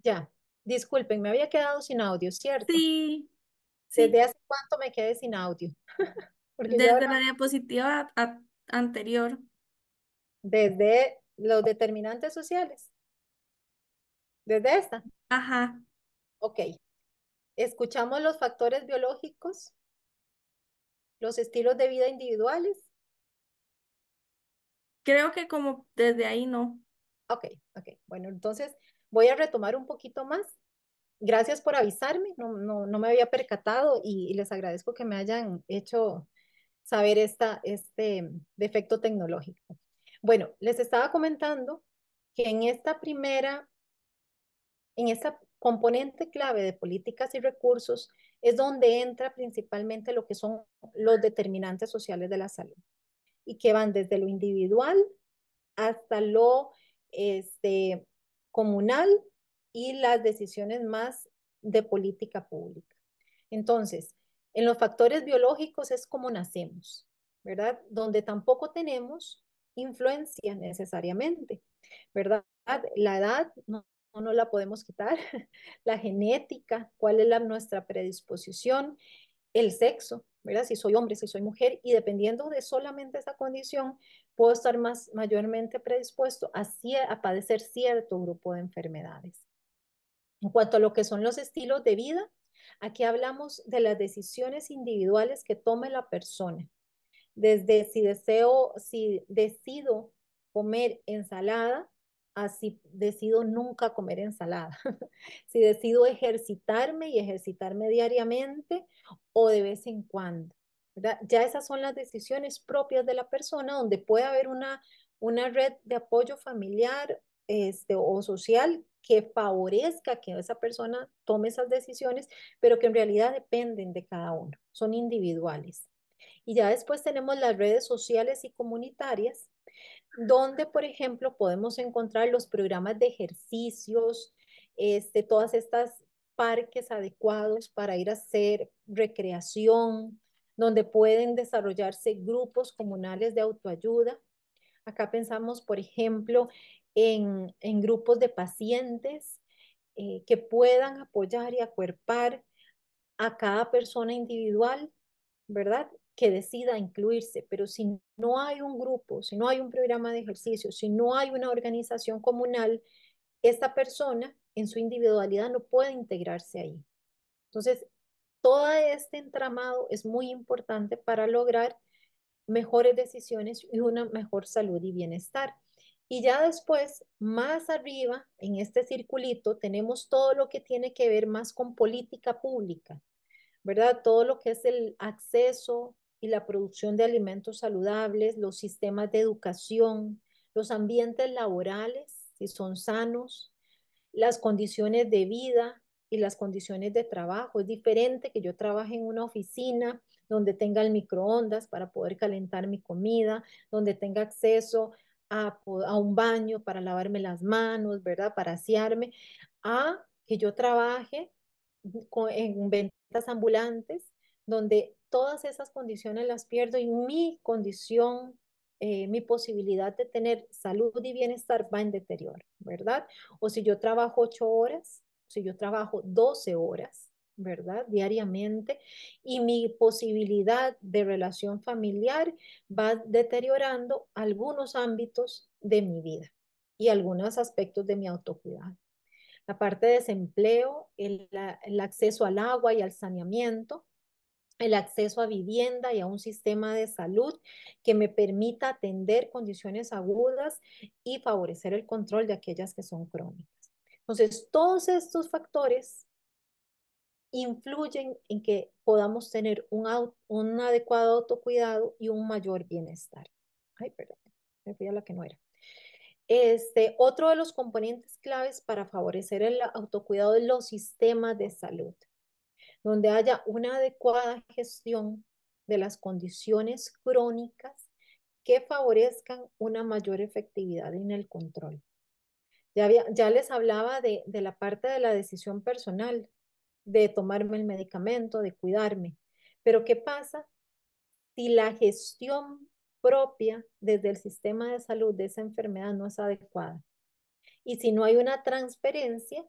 Ya, disculpen, me había quedado sin audio, ¿cierto? Sí, ¿Desde sí, hace cuánto me quedé sin audio? Porque yo desde la diapositiva anterior. desde los determinantes sociales, desde esta. Ajá, Ok, escuchamos los factores biológicos, los estilos de vida individuales. creo que como desde ahí no. Ok, ok, bueno, entonces voy a retomar un poquito más. Gracias por avisarme, no me había percatado y les agradezco que me hayan hecho saber este defecto tecnológico. Bueno, les estaba comentando que en esta componente clave de políticas y recursos es donde entra principalmente lo que son los determinantes sociales de la salud y que van desde lo individual hasta lo este, comunal y las decisiones más de política pública. Entonces, en los factores biológicos es como nacemos, ¿verdad? Donde tampoco tenemos influencia necesariamente, ¿verdad? La edad no la podemos quitar, la genética, cuál es nuestra predisposición, el sexo, ¿verdad? Si soy hombre, si soy mujer, y dependiendo de solamente esa condición, puedo estar mayormente predispuesto a padecer cierto grupo de enfermedades. En cuanto a lo que son los estilos de vida, aquí hablamos de las decisiones individuales que tome la persona. Desde si decido comer ensalada, a si decido nunca comer ensalada. Si decido ejercitarme y ejercitarme diariamente o de vez en cuando. ¿Verdad? Ya esas son las decisiones propias de la persona donde puede haber una red de apoyo familiar o social que favorezca que esa persona tome esas decisiones, pero que en realidad dependen de cada uno, son individuales. Y ya después tenemos las redes sociales y comunitarias, donde, por ejemplo, podemos encontrar los programas de ejercicios, todas estas parques adecuados para ir a hacer recreación, donde pueden desarrollarse grupos comunales de autoayuda. Acá pensamos, por ejemplo, en grupos de pacientes que puedan apoyar y acuerpar a cada persona individual, ¿verdad? Que decida incluirse, pero si no hay un grupo, si no hay un programa de ejercicio, si no hay una organización comunal, esta persona en su individualidad no puede integrarse ahí. Entonces, todo este entramado es muy importante para lograr mejores decisiones y una mejor salud y bienestar. Y ya después, más arriba, en este circulito, tenemos todo lo que tiene que ver más con política pública, ¿verdad? Todo lo que es el acceso y la producción de alimentos saludables, los sistemas de educación, los ambientes laborales, si son sanos, las condiciones de vida y las condiciones de trabajo. Es diferente que yo trabaje en una oficina donde tenga el microondas para poder calentar mi comida, donde tenga acceso a un baño para lavarme las manos, ¿verdad? Para asearme, a que yo trabaje en ventas ambulantes, donde todas esas condiciones las pierdo y mi condición, mi posibilidad de tener salud y bienestar va en deterioro, ¿verdad? O si yo trabajo 8 horas, si yo trabajo 12 horas, ¿verdad? Diariamente, y mi posibilidad de relación familiar va deteriorando algunos ámbitos de mi vida y algunos aspectos de mi autocuidado. La parte de desempleo, el acceso al agua y al saneamiento, el acceso a vivienda y a un sistema de salud que me permita atender condiciones agudas y favorecer el control de aquellas que son crónicas. Entonces, todos estos factores influyen en que podamos tener un adecuado autocuidado y un mayor bienestar. Ay, perdón, me fui a la que no era. Otro de los componentes claves para favorecer el autocuidado es los sistemas de salud, donde haya una adecuada gestión de las condiciones crónicas que favorezcan una mayor efectividad en el control. Ya les hablaba de la parte de la decisión personal, de tomarme el medicamento, de cuidarme. Pero ¿qué pasa si la gestión propia desde el sistema de salud de esa enfermedad no es adecuada? Y si no hay una transferencia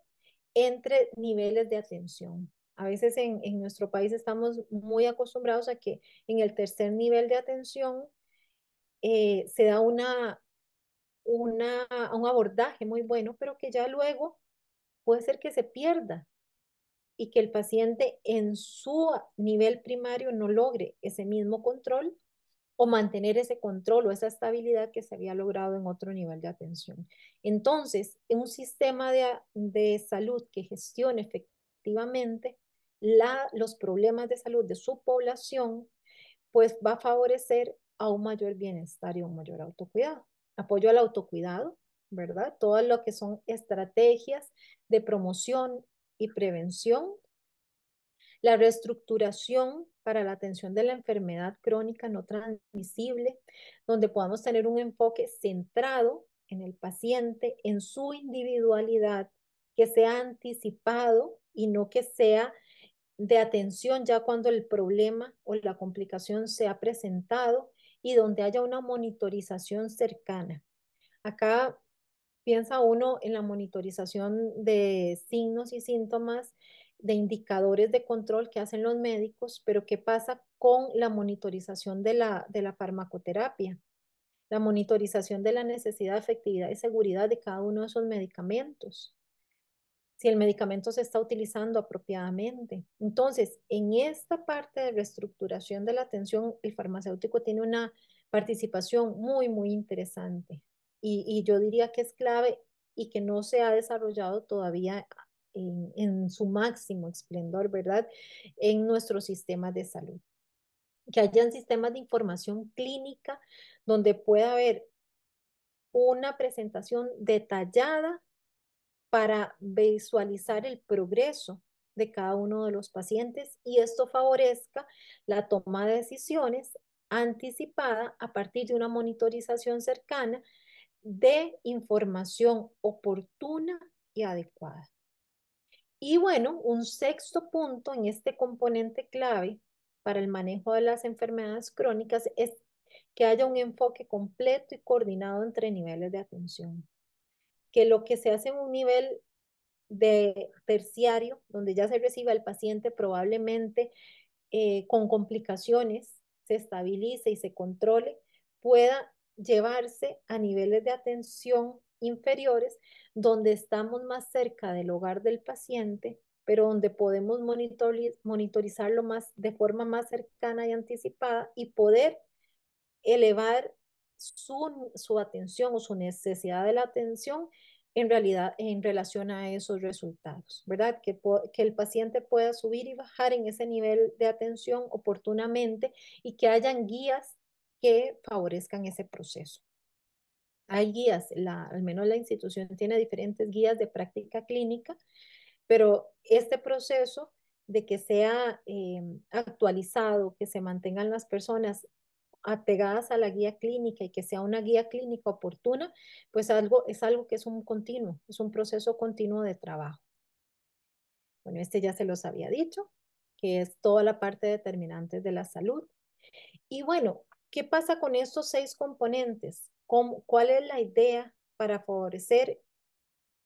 entre niveles de atención. A veces en nuestro país estamos muy acostumbrados a que en el tercer nivel de atención se da un abordaje muy bueno, pero que ya luego puede ser que se pierda y que el paciente en su nivel primario no logre ese mismo control o mantener ese control o esa estabilidad que se había logrado en otro nivel de atención. Entonces, en un sistema de salud que gestione efectivamente los problemas de salud de su población, pues va a favorecer a un mayor bienestar y un mayor autocuidado. Apoyo al autocuidado, ¿verdad? Todo lo que son estrategias de promoción y prevención, la reestructuración para la atención de la enfermedad crónica no transmisible, donde podamos tener un enfoque centrado en el paciente, en su individualidad, que sea anticipado y no que sea de atención ya cuando el problema o la complicación se ha presentado y donde haya una monitorización cercana. Acá piensa uno en la monitorización de signos y síntomas, de indicadores de control que hacen los médicos, pero ¿qué pasa con la monitorización de la farmacoterapia? La monitorización de la necesidad, efectividad y seguridad de cada uno de esos medicamentos. Si el medicamento se está utilizando apropiadamente. Entonces, en esta parte de reestructuración de la atención, el farmacéutico tiene una participación muy, muy interesante y yo diría que es clave y que no se ha desarrollado todavía en su máximo esplendor, ¿verdad? En nuestros sistemas de salud. Que hayan sistemas de información clínica donde pueda haber una presentación detallada para visualizar el progreso de cada uno de los pacientes y esto favorezca la toma de decisiones anticipada a partir de una monitorización cercana de información oportuna y adecuada. Y bueno, un sexto punto en este componente clave para el manejo de las enfermedades crónicas es que haya un enfoque completo y coordinado entre niveles de atención. Que lo que se hace en un nivel de terciario, donde ya se recibe al paciente probablemente con complicaciones, se estabilice y se controle, pueda llevarse a niveles de atención inferiores, donde estamos más cerca del hogar del paciente, pero donde podemos monitorizarlo más, de forma más cercana y anticipada y poder elevar su atención o su necesidad de la atención en realidad en relación a esos resultados, ¿verdad? Que el paciente pueda subir y bajar en ese nivel de atención oportunamente y que hayan guías que favorezcan ese proceso. Hay guías, al menos la institución tiene diferentes guías de práctica clínica, pero este proceso de que sea actualizado, que se mantengan las personas apegadas a la guía clínica y que sea una guía clínica oportuna, pues es algo que es un continuo, es un proceso continuo de trabajo. Bueno, este ya se los había dicho, que es toda la parte de determinantes de la salud. Y bueno, ¿qué pasa con estos 6 componentes? ¿Cuál es la idea para favorecer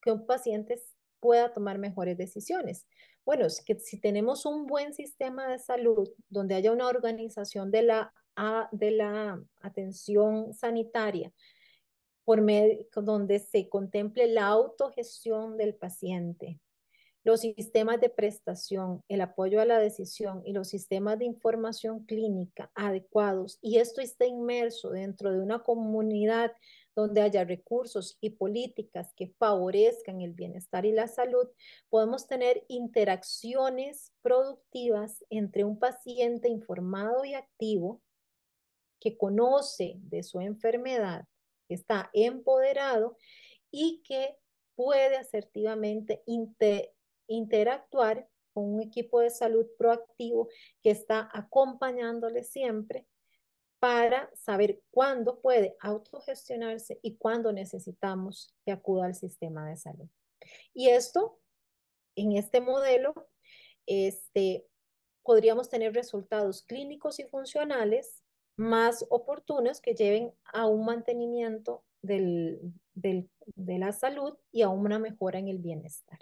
que un paciente pueda tomar mejores decisiones? Bueno, es que si tenemos un buen sistema de salud donde haya una organización de la atención sanitaria, donde se contemple la autogestión del paciente, los sistemas de prestación, el apoyo a la decisión y los sistemas de información clínica adecuados, y esto está inmerso dentro de una comunidad donde haya recursos y políticas que favorezcan el bienestar y la salud, podemos tener interacciones productivas entre un paciente informado y activo que conoce de su enfermedad, que está empoderado y que puede asertivamente interactuar con un equipo de salud proactivo que está acompañándole siempre para saber cuándo puede autogestionarse y cuándo necesitamos que acuda al sistema de salud. Y esto, en este modelo, podríamos tener resultados clínicos y funcionales más oportunos que lleven a un mantenimiento de la salud y a una mejora en el bienestar.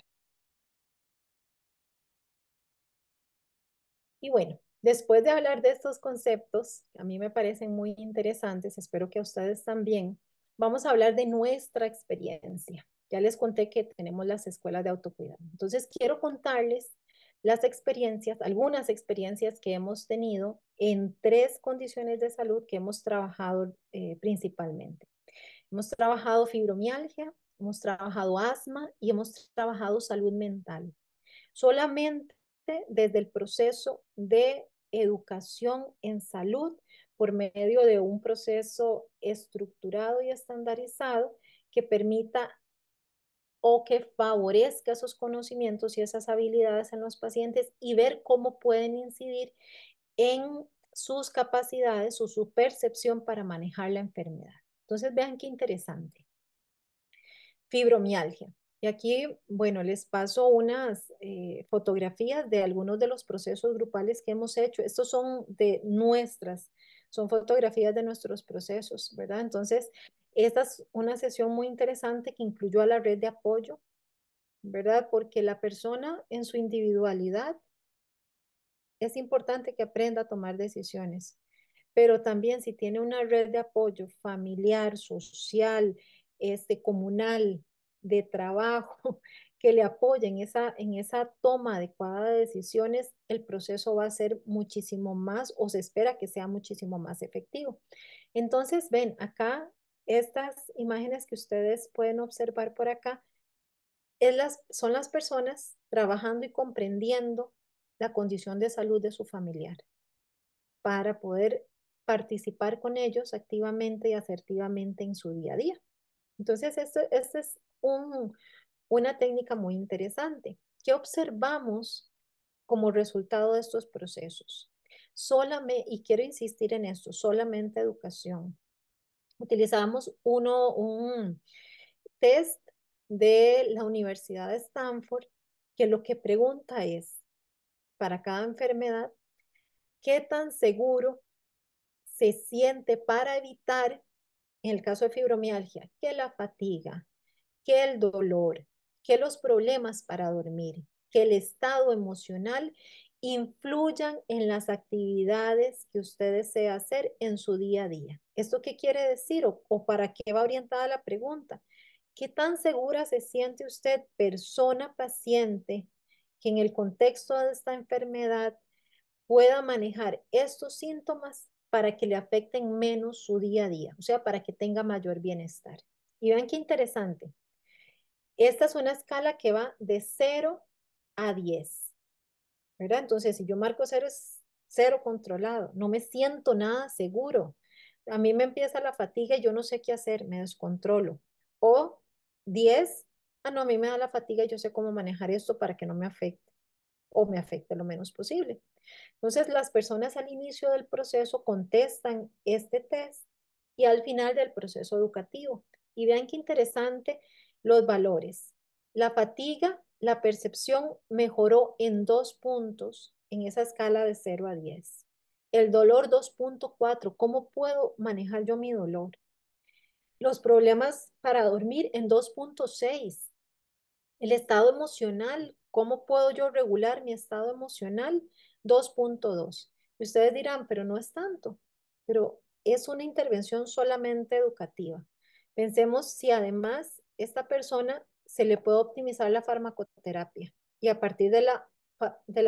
Y bueno, después de hablar de estos conceptos, que a mí me parecen muy interesantes, espero que a ustedes también, vamos a hablar de nuestra experiencia. Ya les conté que tenemos las escuelas de autocuidado. Entonces, quiero contarles las experiencias, algunas experiencias que hemos tenido en 3 condiciones de salud que hemos trabajado principalmente. Hemos trabajado fibromialgia, hemos trabajado asma y hemos trabajado salud mental. Solamente desde el proceso de educación en salud por medio de un proceso estructurado y estandarizado que permita o que favorezca esos conocimientos y esas habilidades en los pacientes y ver cómo pueden incidir en sus capacidades o su percepción para manejar la enfermedad. Entonces, vean qué interesante. Fibromialgia. Y aquí, bueno, les paso unas fotografías de algunos de los procesos grupales que hemos hecho. Estos son son fotografías de nuestros procesos, ¿verdad? Entonces, esta es una sesión muy interesante que incluyó a la red de apoyo, ¿verdad? Porque la persona en su individualidad es importante que aprenda a tomar decisiones, pero también si tiene una red de apoyo familiar, social, comunal, de trabajo, que le apoye en esa toma adecuada de decisiones, el proceso va a ser muchísimo más, o se espera que sea muchísimo más efectivo. Entonces, ven, acá, estas imágenes que ustedes pueden observar por acá, son las personas trabajando y comprendiendo la condición de salud de su familiar para poder participar con ellos activamente y asertivamente en su día a día. Entonces, esto es una técnica muy interesante. ¿Qué observamos como resultado de estos procesos? Y quiero insistir en esto, solamente educación. Utilizamos un test de la Universidad de Stanford que lo que pregunta es, para cada enfermedad, ¿qué tan seguro se siente para evitar, en el caso de fibromialgia, que la fatiga, que el dolor, que los problemas para dormir, que el estado emocional influyan en las actividades que usted desea hacer en su día a día? ¿Esto qué quiere decir o para qué va orientada la pregunta? ¿Qué tan segura se siente usted, persona paciente, que en el contexto de esta enfermedad pueda manejar estos síntomas para que le afecten menos su día a día, o sea, para que tenga mayor bienestar. Y vean qué interesante. Esta es una escala que va de 0 a 10, ¿verdad? Entonces, si yo marco 0 es 0 controlado, no me siento nada seguro. A mí me empieza la fatiga y yo no sé qué hacer, me descontrolo. O 10, no, a mí me da la fatiga y yo sé cómo manejar esto para que no me afecte o me afecte lo menos posible. Entonces, las personas al inicio del proceso contestan este test y al final del proceso educativo. Y vean qué interesante los valores. La fatiga, la percepción mejoró en 2 puntos en esa escala de 0 a 10. El dolor 2.4, ¿cómo puedo manejar yo mi dolor? Los problemas para dormir en 2.6. El estado emocional, ¿cómo puedo yo regular mi estado emocional? 2.2. Y ustedes dirán, pero no es tanto, pero es una intervención solamente educativa. Pensemos si además esta persona se le puede optimizar la farmacoterapia y a partir de la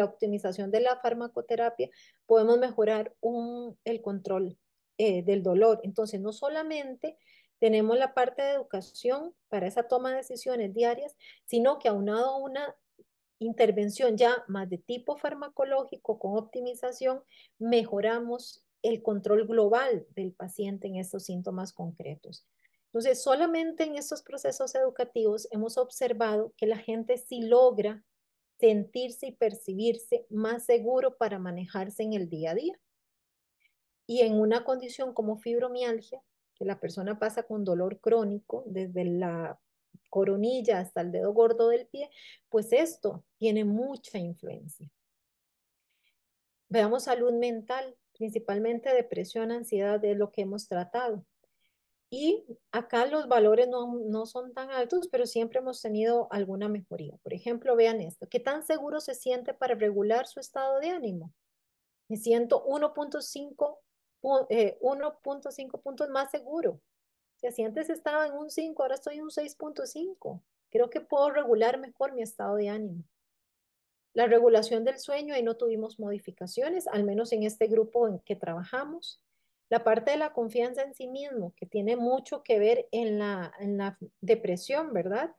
optimización de la farmacoterapia podemos mejorar el control del dolor. Entonces, no solamente tenemos la parte de educación para esa toma de decisiones diarias, sino que aunado a una intervención ya más de tipo farmacológico con optimización, mejoramos el control global del paciente en estos síntomas concretos. Entonces, solamente en estos procesos educativos hemos observado que la gente sí logra sentirse y percibirse más seguro para manejarse en el día a día. Y en una condición como fibromialgia, que la persona pasa con dolor crónico desde la coronilla hasta el dedo gordo del pie, pues esto tiene mucha influencia. Veamos salud mental, principalmente depresión, ansiedad, es lo que hemos tratado. Y acá los valores no son tan altos, pero siempre hemos tenido alguna mejoría. Por ejemplo, vean esto, ¿qué tan seguro se siente para regular su estado de ánimo? Me siento 1.5 puntos más seguro. O sea, si antes estaba en un 5, ahora estoy en un 6.5. Creo que puedo regular mejor mi estado de ánimo. La regulación del sueño, ahí no tuvimos modificaciones, al menos en este grupo en que trabajamos. La parte de la confianza en sí mismo, que tiene mucho que ver en la depresión, ¿verdad?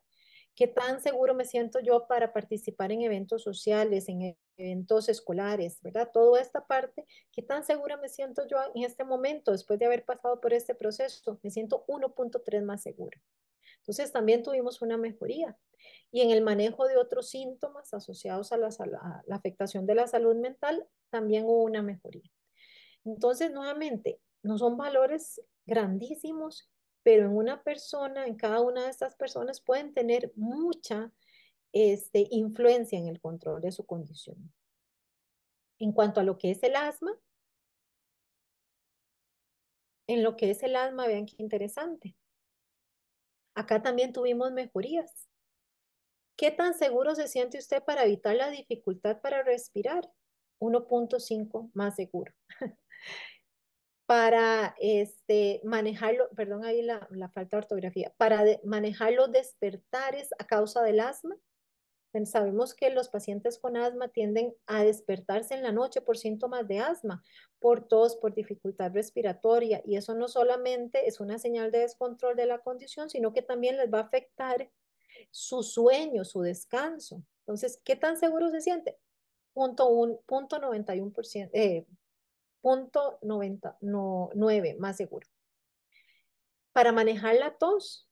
¿Qué tan seguro me siento yo para participar en eventos sociales, en eventos escolares, ¿verdad? Toda esta parte, ¿qué tan segura me siento yo en este momento después de haber pasado por este proceso? Me siento 1.3 más segura. Entonces también tuvimos una mejoría. Y en el manejo de otros síntomas asociados a la afectación de la salud mental, también hubo una mejoría. Entonces, nuevamente, no son valores grandísimos, pero en una persona, en cada una de estas personas pueden tener mucha influencia en el control de su condición. En cuanto a lo que es el asma, en lo que es el asma, vean qué interesante. Acá también tuvimos mejorías. ¿Qué tan seguro se siente usted para evitar la dificultad para respirar? 1.5 más seguro. Para manejarlo, perdón ahí la falta de ortografía, para manejar los despertares a causa del asma. Sabemos que los pacientes con asma tienden a despertarse en la noche por síntomas de asma, por tos, por dificultad respiratoria, y eso no solamente es una señal de descontrol de la condición, sino que también les va a afectar su sueño, su descanso. Entonces, ¿qué tan seguro se siente? Punto 91%, punto 9 más seguro. Para manejar la tos,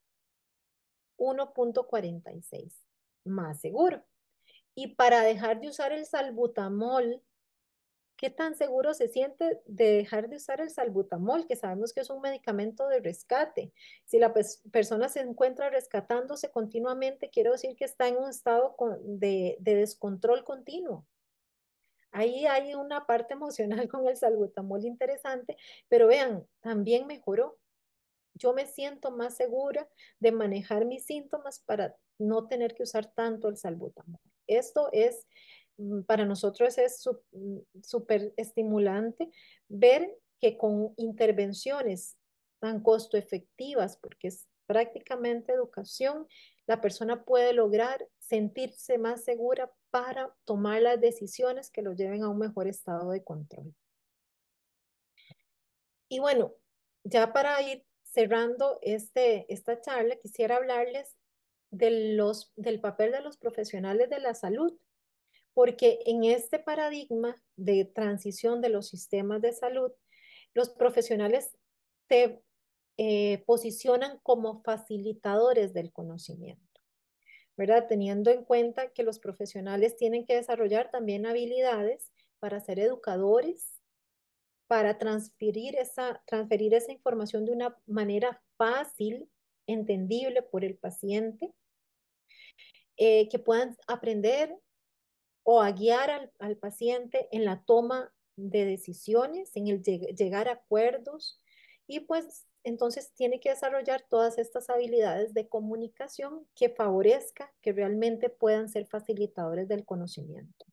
1.46 más seguro. Y para dejar de usar el salbutamol, ¿qué tan seguro se siente de dejar de usar el salbutamol? Que sabemos que es un medicamento de rescate. Si la persona se encuentra rescatándose continuamente, quiere decir que está en un estado de descontrol continuo. Ahí hay una parte emocional con el salbutamol interesante, pero vean, también mejoró. Yo me siento más segura de manejar mis síntomas para no tener que usar tanto el salbutamol. Esto es, para nosotros es súper estimulante ver que con intervenciones tan costo efectivas, porque es prácticamente educación, la persona puede lograr sentirse más segura para tomar las decisiones que lo lleven a un mejor estado de control. Y bueno, ya para ir cerrando esta charla, quisiera hablarles del papel de los profesionales de la salud, porque en este paradigma de transición de los sistemas de salud, los profesionales se posicionan como facilitadores del conocimiento, ¿verdad? Teniendo en cuenta que los profesionales tienen que desarrollar también habilidades para ser educadores, para transferir esa información de una manera fácil, entendible por el paciente, que puedan aprender o a guiar al paciente en la toma de decisiones, en el llegar a acuerdos, y pues entonces tiene que desarrollar todas estas habilidades de comunicación que favorezca que realmente puedan ser facilitadores del conocimiento.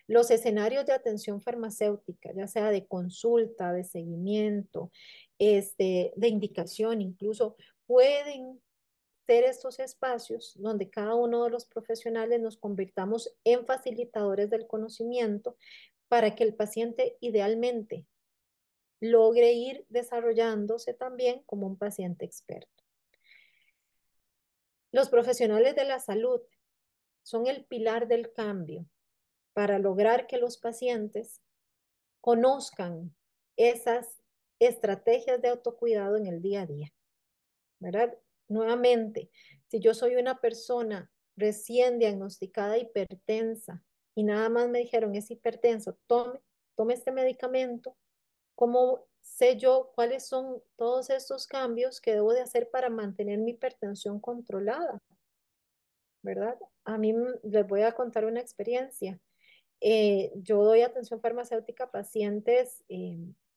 Los escenarios de atención farmacéutica, ya sea de consulta, de seguimiento, de indicación, incluso pueden ser estos espacios donde cada uno de los profesionales nos convirtamos en facilitadores del conocimiento para que el paciente idealmente logre ir desarrollándose también como un paciente experto. Los profesionales de la salud son el pilar del cambio para lograr que los pacientes conozcan esas estrategias de autocuidado en el día a día, ¿verdad? Nuevamente, si yo soy una persona recién diagnosticada hipertensa y nada más me dijeron es hipertenso, tome este medicamento, ¿cómo sé yo cuáles son todos estos cambios que debo de hacer para mantener mi hipertensión controlada? ¿Verdad? A mí les voy a contar una experiencia. Yo doy atención farmacéutica a pacientes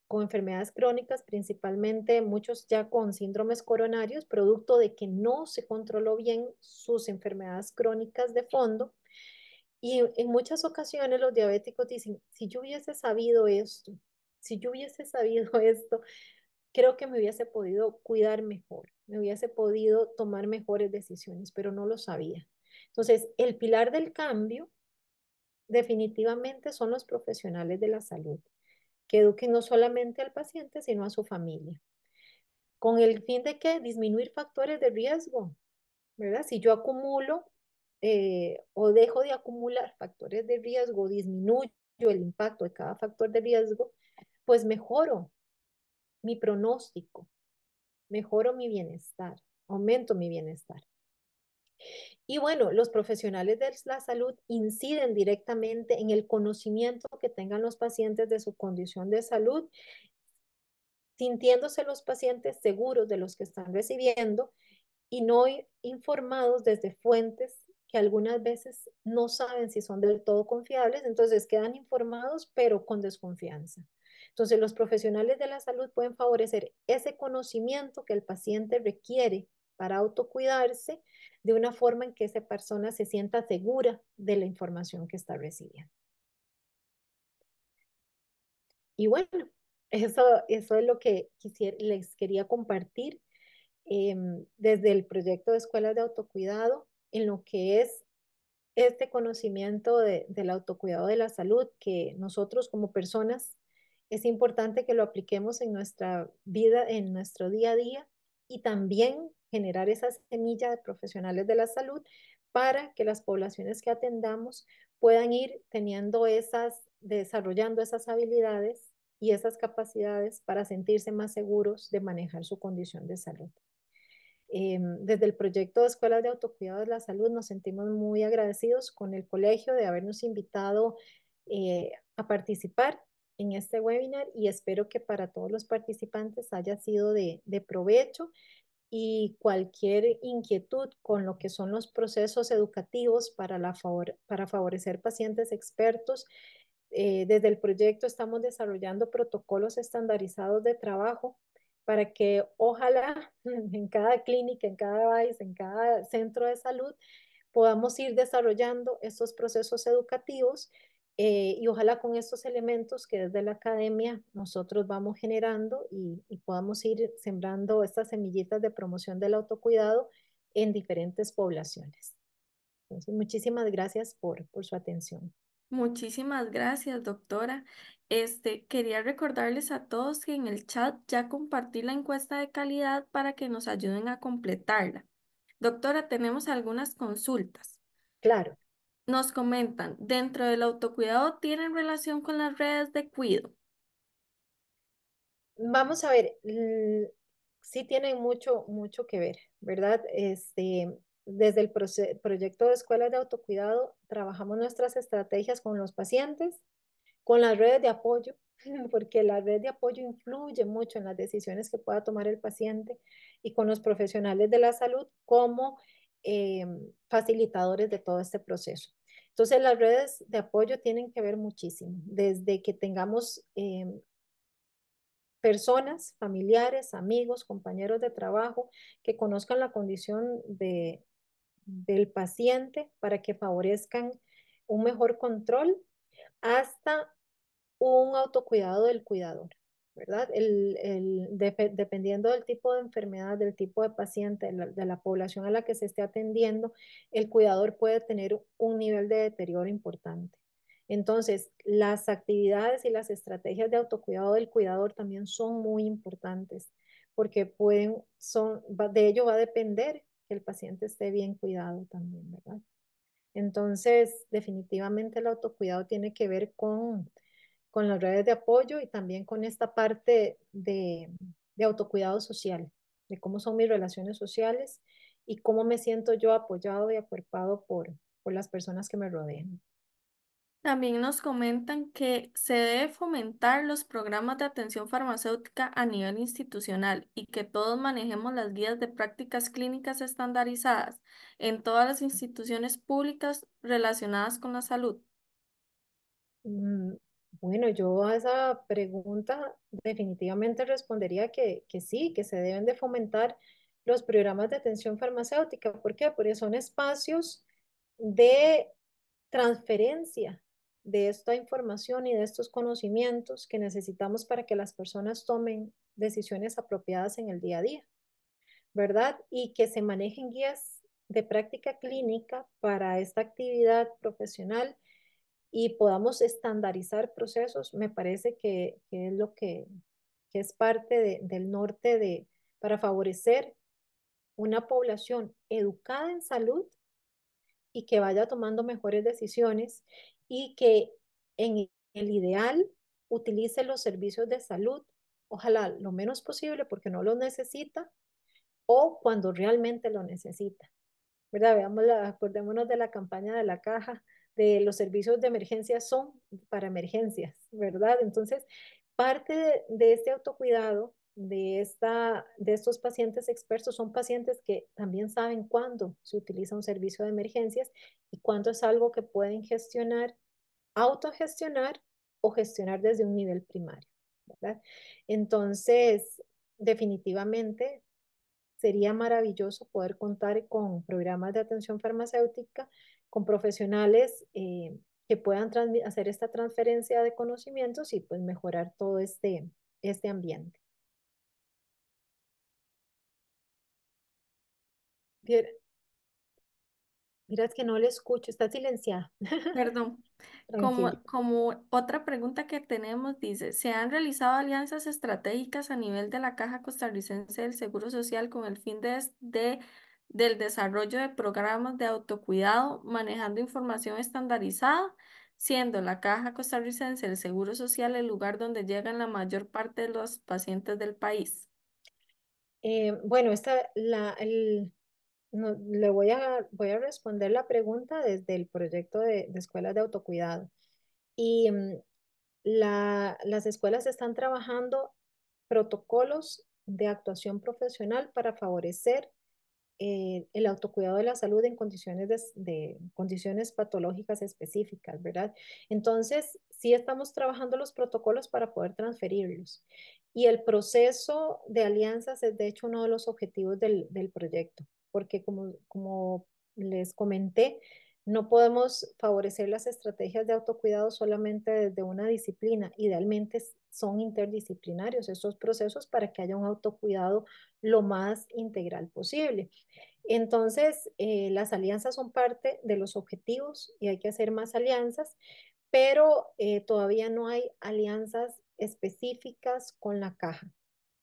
con enfermedades crónicas, principalmente muchos ya con síndromes coronarios, producto de que no se controló bien sus enfermedades crónicas de fondo. Y en muchas ocasiones los diabéticos dicen, si yo hubiese sabido esto, si yo hubiese sabido esto, creo que me hubiese podido cuidar mejor, me hubiese podido tomar mejores decisiones, pero no lo sabía. Entonces, el pilar del cambio definitivamente son los profesionales de la salud, que eduquen no solamente al paciente, sino a su familia, con el fin de que disminuir factores de riesgo, ¿verdad? Si yo acumulo o dejo de acumular factores de riesgo, disminuyo el impacto de cada factor de riesgo, pues mejoro mi pronóstico, mejoro mi bienestar, aumento mi bienestar. Y bueno, los profesionales de la salud inciden directamente en el conocimiento que tengan los pacientes de su condición de salud, sintiéndose los pacientes seguros de los que están recibiendo y no informados desde fuentes que algunas veces no saben si son del todo confiables, entonces quedan informados pero con desconfianza. Entonces los profesionales de la salud pueden favorecer ese conocimiento que el paciente requiere para autocuidarse de una forma en que esa persona se sienta segura de la información que está recibiendo. Y bueno, eso es lo que les quería compartir desde el proyecto de escuelas de autocuidado en lo que es este conocimiento del autocuidado de la salud, que nosotros como personas es importante que lo apliquemos en nuestra vida, en nuestro día a día, y también generar esa semilla de profesionales de la salud para que las poblaciones que atendamos puedan ir desarrollando esas habilidades y esas capacidades para sentirse más seguros de manejar su condición de salud. Desde el proyecto de Escuelas de Autocuidado de la Salud nos sentimos muy agradecidos con el colegio de habernos invitado a participar en este webinar y espero que para todos los participantes haya sido de provecho, y cualquier inquietud con lo que son los procesos educativos para favorecer pacientes expertos. Desde el proyecto estamos desarrollando protocolos estandarizados de trabajo para que ojalá en cada clínica, en cada país, en cada centro de salud, podamos ir desarrollando estos procesos educativos y ojalá con estos elementos que desde la academia nosotros vamos generando y podamos ir sembrando estas semillitas de promoción del autocuidado en diferentes poblaciones. Entonces, muchísimas gracias por su atención. Muchísimas gracias, doctora. Quería recordarles a todos que en el chat ya compartí la encuesta de calidad para que nos ayuden a completarla. Doctora, tenemos algunas consultas. Claro. Nos comentan, ¿dentro del autocuidado tienen relación con las redes de cuido? Vamos a ver, sí tienen mucho, mucho que ver, ¿verdad? Desde el proyecto de escuelas de autocuidado, trabajamos nuestras estrategias con los pacientes, con las redes de apoyo, porque la red de apoyo influye mucho en las decisiones que pueda tomar el paciente y con los profesionales de la salud como eh, facilitadores de todo este proceso. Entonces, las redes de apoyo tienen que ver muchísimo, desde que tengamos personas, familiares, amigos, compañeros de trabajo que conozcan la condición del paciente para que favorezcan un mejor control hasta un autocuidado del cuidador, ¿verdad? Dependiendo del tipo de enfermedad, del tipo de paciente, de la población a la que se esté atendiendo, el cuidador puede tener un nivel de deterioro importante. Entonces, las actividades y las estrategias de autocuidado del cuidador también son muy importantes porque de ello va a depender que el paciente esté bien cuidado también, ¿verdad? Entonces, definitivamente el autocuidado tiene que ver con las redes de apoyo y también con esta parte de autocuidado social, de cómo son mis relaciones sociales y cómo me siento yo apoyado y acuerpado por las personas que me rodean. También nos comentan que se debe fomentar los programas de atención farmacéutica a nivel institucional y que todos manejemos las guías de prácticas clínicas estandarizadas en todas las instituciones públicas relacionadas con la salud. Mm, Bueno, yo a esa pregunta definitivamente respondería que sí, que se deben de fomentar los programas de atención farmacéutica. ¿Por qué? Porque son espacios de transferencia de esta información y de estos conocimientos que necesitamos para que las personas tomen decisiones apropiadas en el día a día, ¿verdad? Y que se manejen guías de práctica clínica para esta actividad profesional y podamos estandarizar procesos, me parece que es lo que es parte del norte para favorecer una población educada en salud y que vaya tomando mejores decisiones y que en el ideal utilice los servicios de salud, ojalá lo menos posible porque no los necesita o cuando realmente lo necesita. ¿Verdad? Acordémonos de la campaña de la caja, de los servicios de emergencia son para emergencias, ¿verdad? Entonces, parte de este autocuidado, de estos pacientes expertos, son pacientes que también saben cuándo se utiliza un servicio de emergencias y cuándo es algo que pueden gestionar, autogestionar o gestionar desde un nivel primario, ¿verdad? Entonces, definitivamente sería maravilloso poder contar con programas de atención farmacéutica, con profesionales que puedan hacer esta transferencia de conocimientos y pues mejorar todo este ambiente. Miras que no le escucho, está silenciada. Perdón. Tranquilo. Como otra pregunta que tenemos dice, ¿se han realizado alianzas estratégicas a nivel de la Caja Costarricense del Seguro Social con el fin del desarrollo de programas de autocuidado manejando información estandarizada, siendo la Caja Costarricense del Seguro Social el lugar donde llegan la mayor parte de los pacientes del país? Bueno, le voy a responder la pregunta desde el proyecto de escuelas de autocuidado. Y las escuelas están trabajando protocolos de actuación profesional para favorecer el autocuidado de la salud en condiciones de condiciones patológicas específicas, ¿verdad? Entonces, sí estamos trabajando los protocolos para poder transferirlos. Y el proceso de alianzas es, de hecho, uno de los objetivos del proyecto, porque como les comenté, no podemos favorecer las estrategias de autocuidado solamente desde una disciplina. Idealmente son interdisciplinarios estos procesos para que haya un autocuidado lo más integral posible. Entonces, las alianzas son parte de los objetivos y hay que hacer más alianzas pero todavía no hay alianzas específicas con la caja.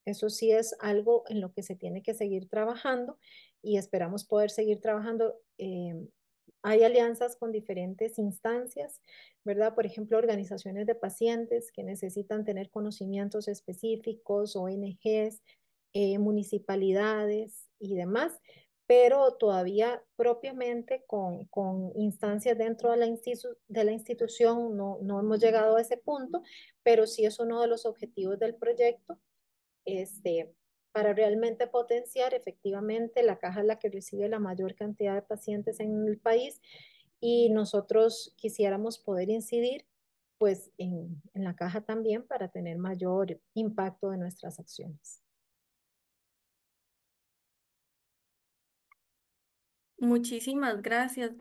Eso sí es algo en lo que se tiene que seguir trabajando y esperamos poder seguir trabajando. Hay alianzas con diferentes instancias, ¿verdad? Por ejemplo, organizaciones de pacientes que necesitan tener conocimientos específicos, ONGs, municipalidades y demás, pero todavía propiamente con instancias dentro de de la institución no hemos llegado a ese punto, pero sí es uno de los objetivos del proyecto, este, para realmente potenciar efectivamente la caja es la que recibe la mayor cantidad de pacientes en el país y nosotros quisiéramos poder incidir pues en la caja también para tener mayor impacto de nuestras acciones. Muchísimas gracias.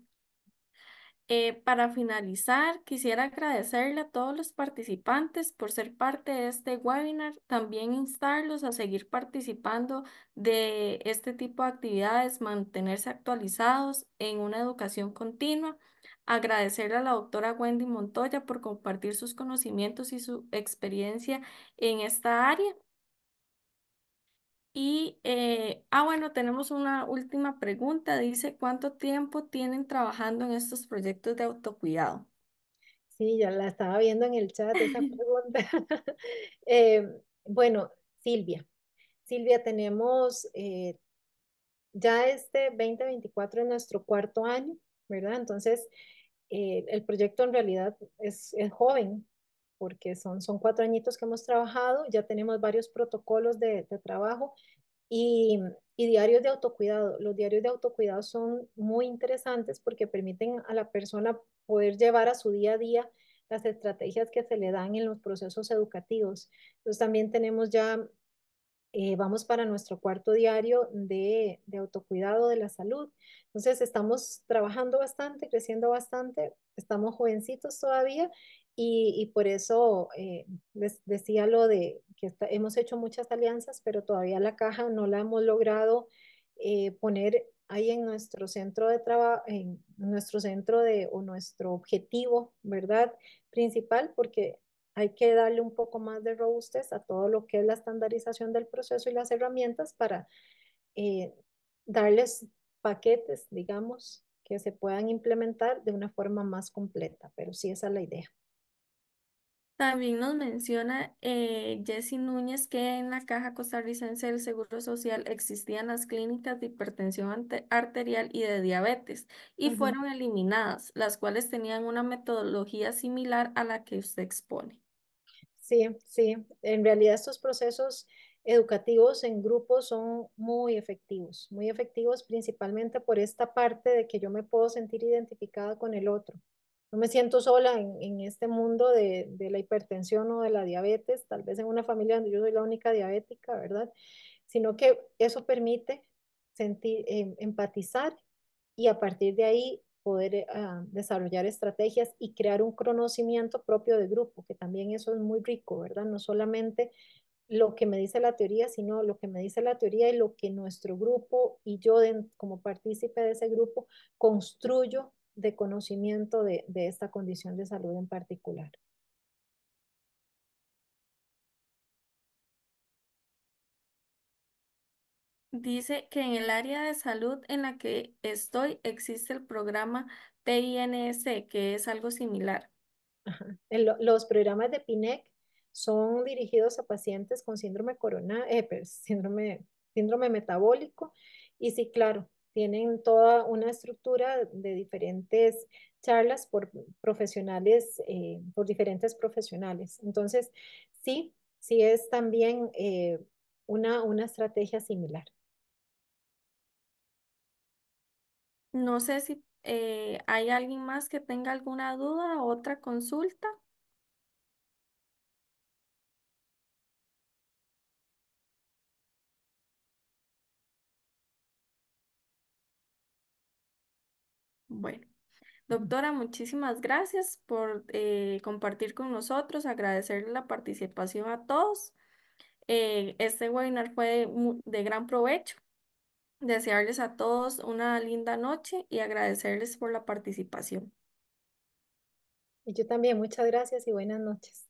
Para finalizar, quisiera agradecerle a todos los participantes por ser parte de este webinar, también instarlos a seguir participando de este tipo de actividades, mantenerse actualizados en una educación continua. Agradecerle a la doctora Wendy Montoya por compartir sus conocimientos y su experiencia en esta área. Y, bueno, tenemos una última pregunta. Dice, ¿cuánto tiempo tienen trabajando en estos proyectos de autocuidado? Sí, ya la estaba viendo en el chat esa pregunta. Eh, bueno, Silvia. Silvia, tenemos ya este 2024 en nuestro cuarto año, ¿verdad? Entonces, el proyecto en realidad es joven, porque son 4 añitos que hemos trabajado, ya tenemos varios protocolos de trabajo y, y diarios de autocuidado. Los diarios de autocuidado son muy interesantes porque permiten a la persona poder llevar a su día a día las estrategias que se le dan en los procesos educativos. Entonces también tenemos ya vamos para nuestro cuarto diario de autocuidado de la salud. Entonces, estamos trabajando bastante, creciendo bastante, estamos jovencitos todavía y por eso les decía lo de que hemos hecho muchas alianzas, pero todavía la caja no la hemos logrado poner ahí en nuestro centro de trabajo, en nuestro centro o nuestro objetivo, ¿verdad? Principal, porque hay que darle un poco más de robustez a todo lo que es la estandarización del proceso y las herramientas para eh, darles paquetes, digamos, que se puedan implementar de una forma más completa, pero sí esa es la idea. También nos menciona Jessy Núñez que en la Caja Costarricense del Seguro Social existían las clínicas de hipertensión arterial y de diabetes y Ujú. fueron eliminadas, las cuales tenían una metodología similar a la que usted expone. Sí, sí, en realidad estos procesos educativos en grupo son muy efectivos principalmente por esta parte de que yo me puedo sentir identificada con el otro. No me siento sola en este mundo de la hipertensión o de la diabetes, tal vez en una familia donde yo soy la única diabética, ¿verdad? Sino que eso permite sentir, empatizar y a partir de ahí poder desarrollar estrategias y crear un conocimiento propio de grupo, que también eso es muy rico, ¿verdad? No solamente lo que me dice la teoría, sino lo que me dice la teoría y lo que nuestro grupo y yo como partícipe de ese grupo construyo de conocimiento de esta condición de salud en particular. Dice que en el área de salud en la que estoy existe el programa PINS, que es algo similar. Ajá. Los programas de PINEC son dirigidos a pacientes con síndrome síndrome metabólico y sí, claro, tienen toda una estructura de diferentes charlas por profesionales, por diferentes profesionales. Entonces, sí, sí es también una estrategia similar. No sé si hay alguien más que tenga alguna duda o otra consulta. Bueno, doctora, muchísimas gracias por compartir con nosotros, agradecerle la participación a todos. Este webinar fue de gran provecho. Desearles a todos una linda noche y agradecerles por la participación. Y yo también, muchas gracias y buenas noches.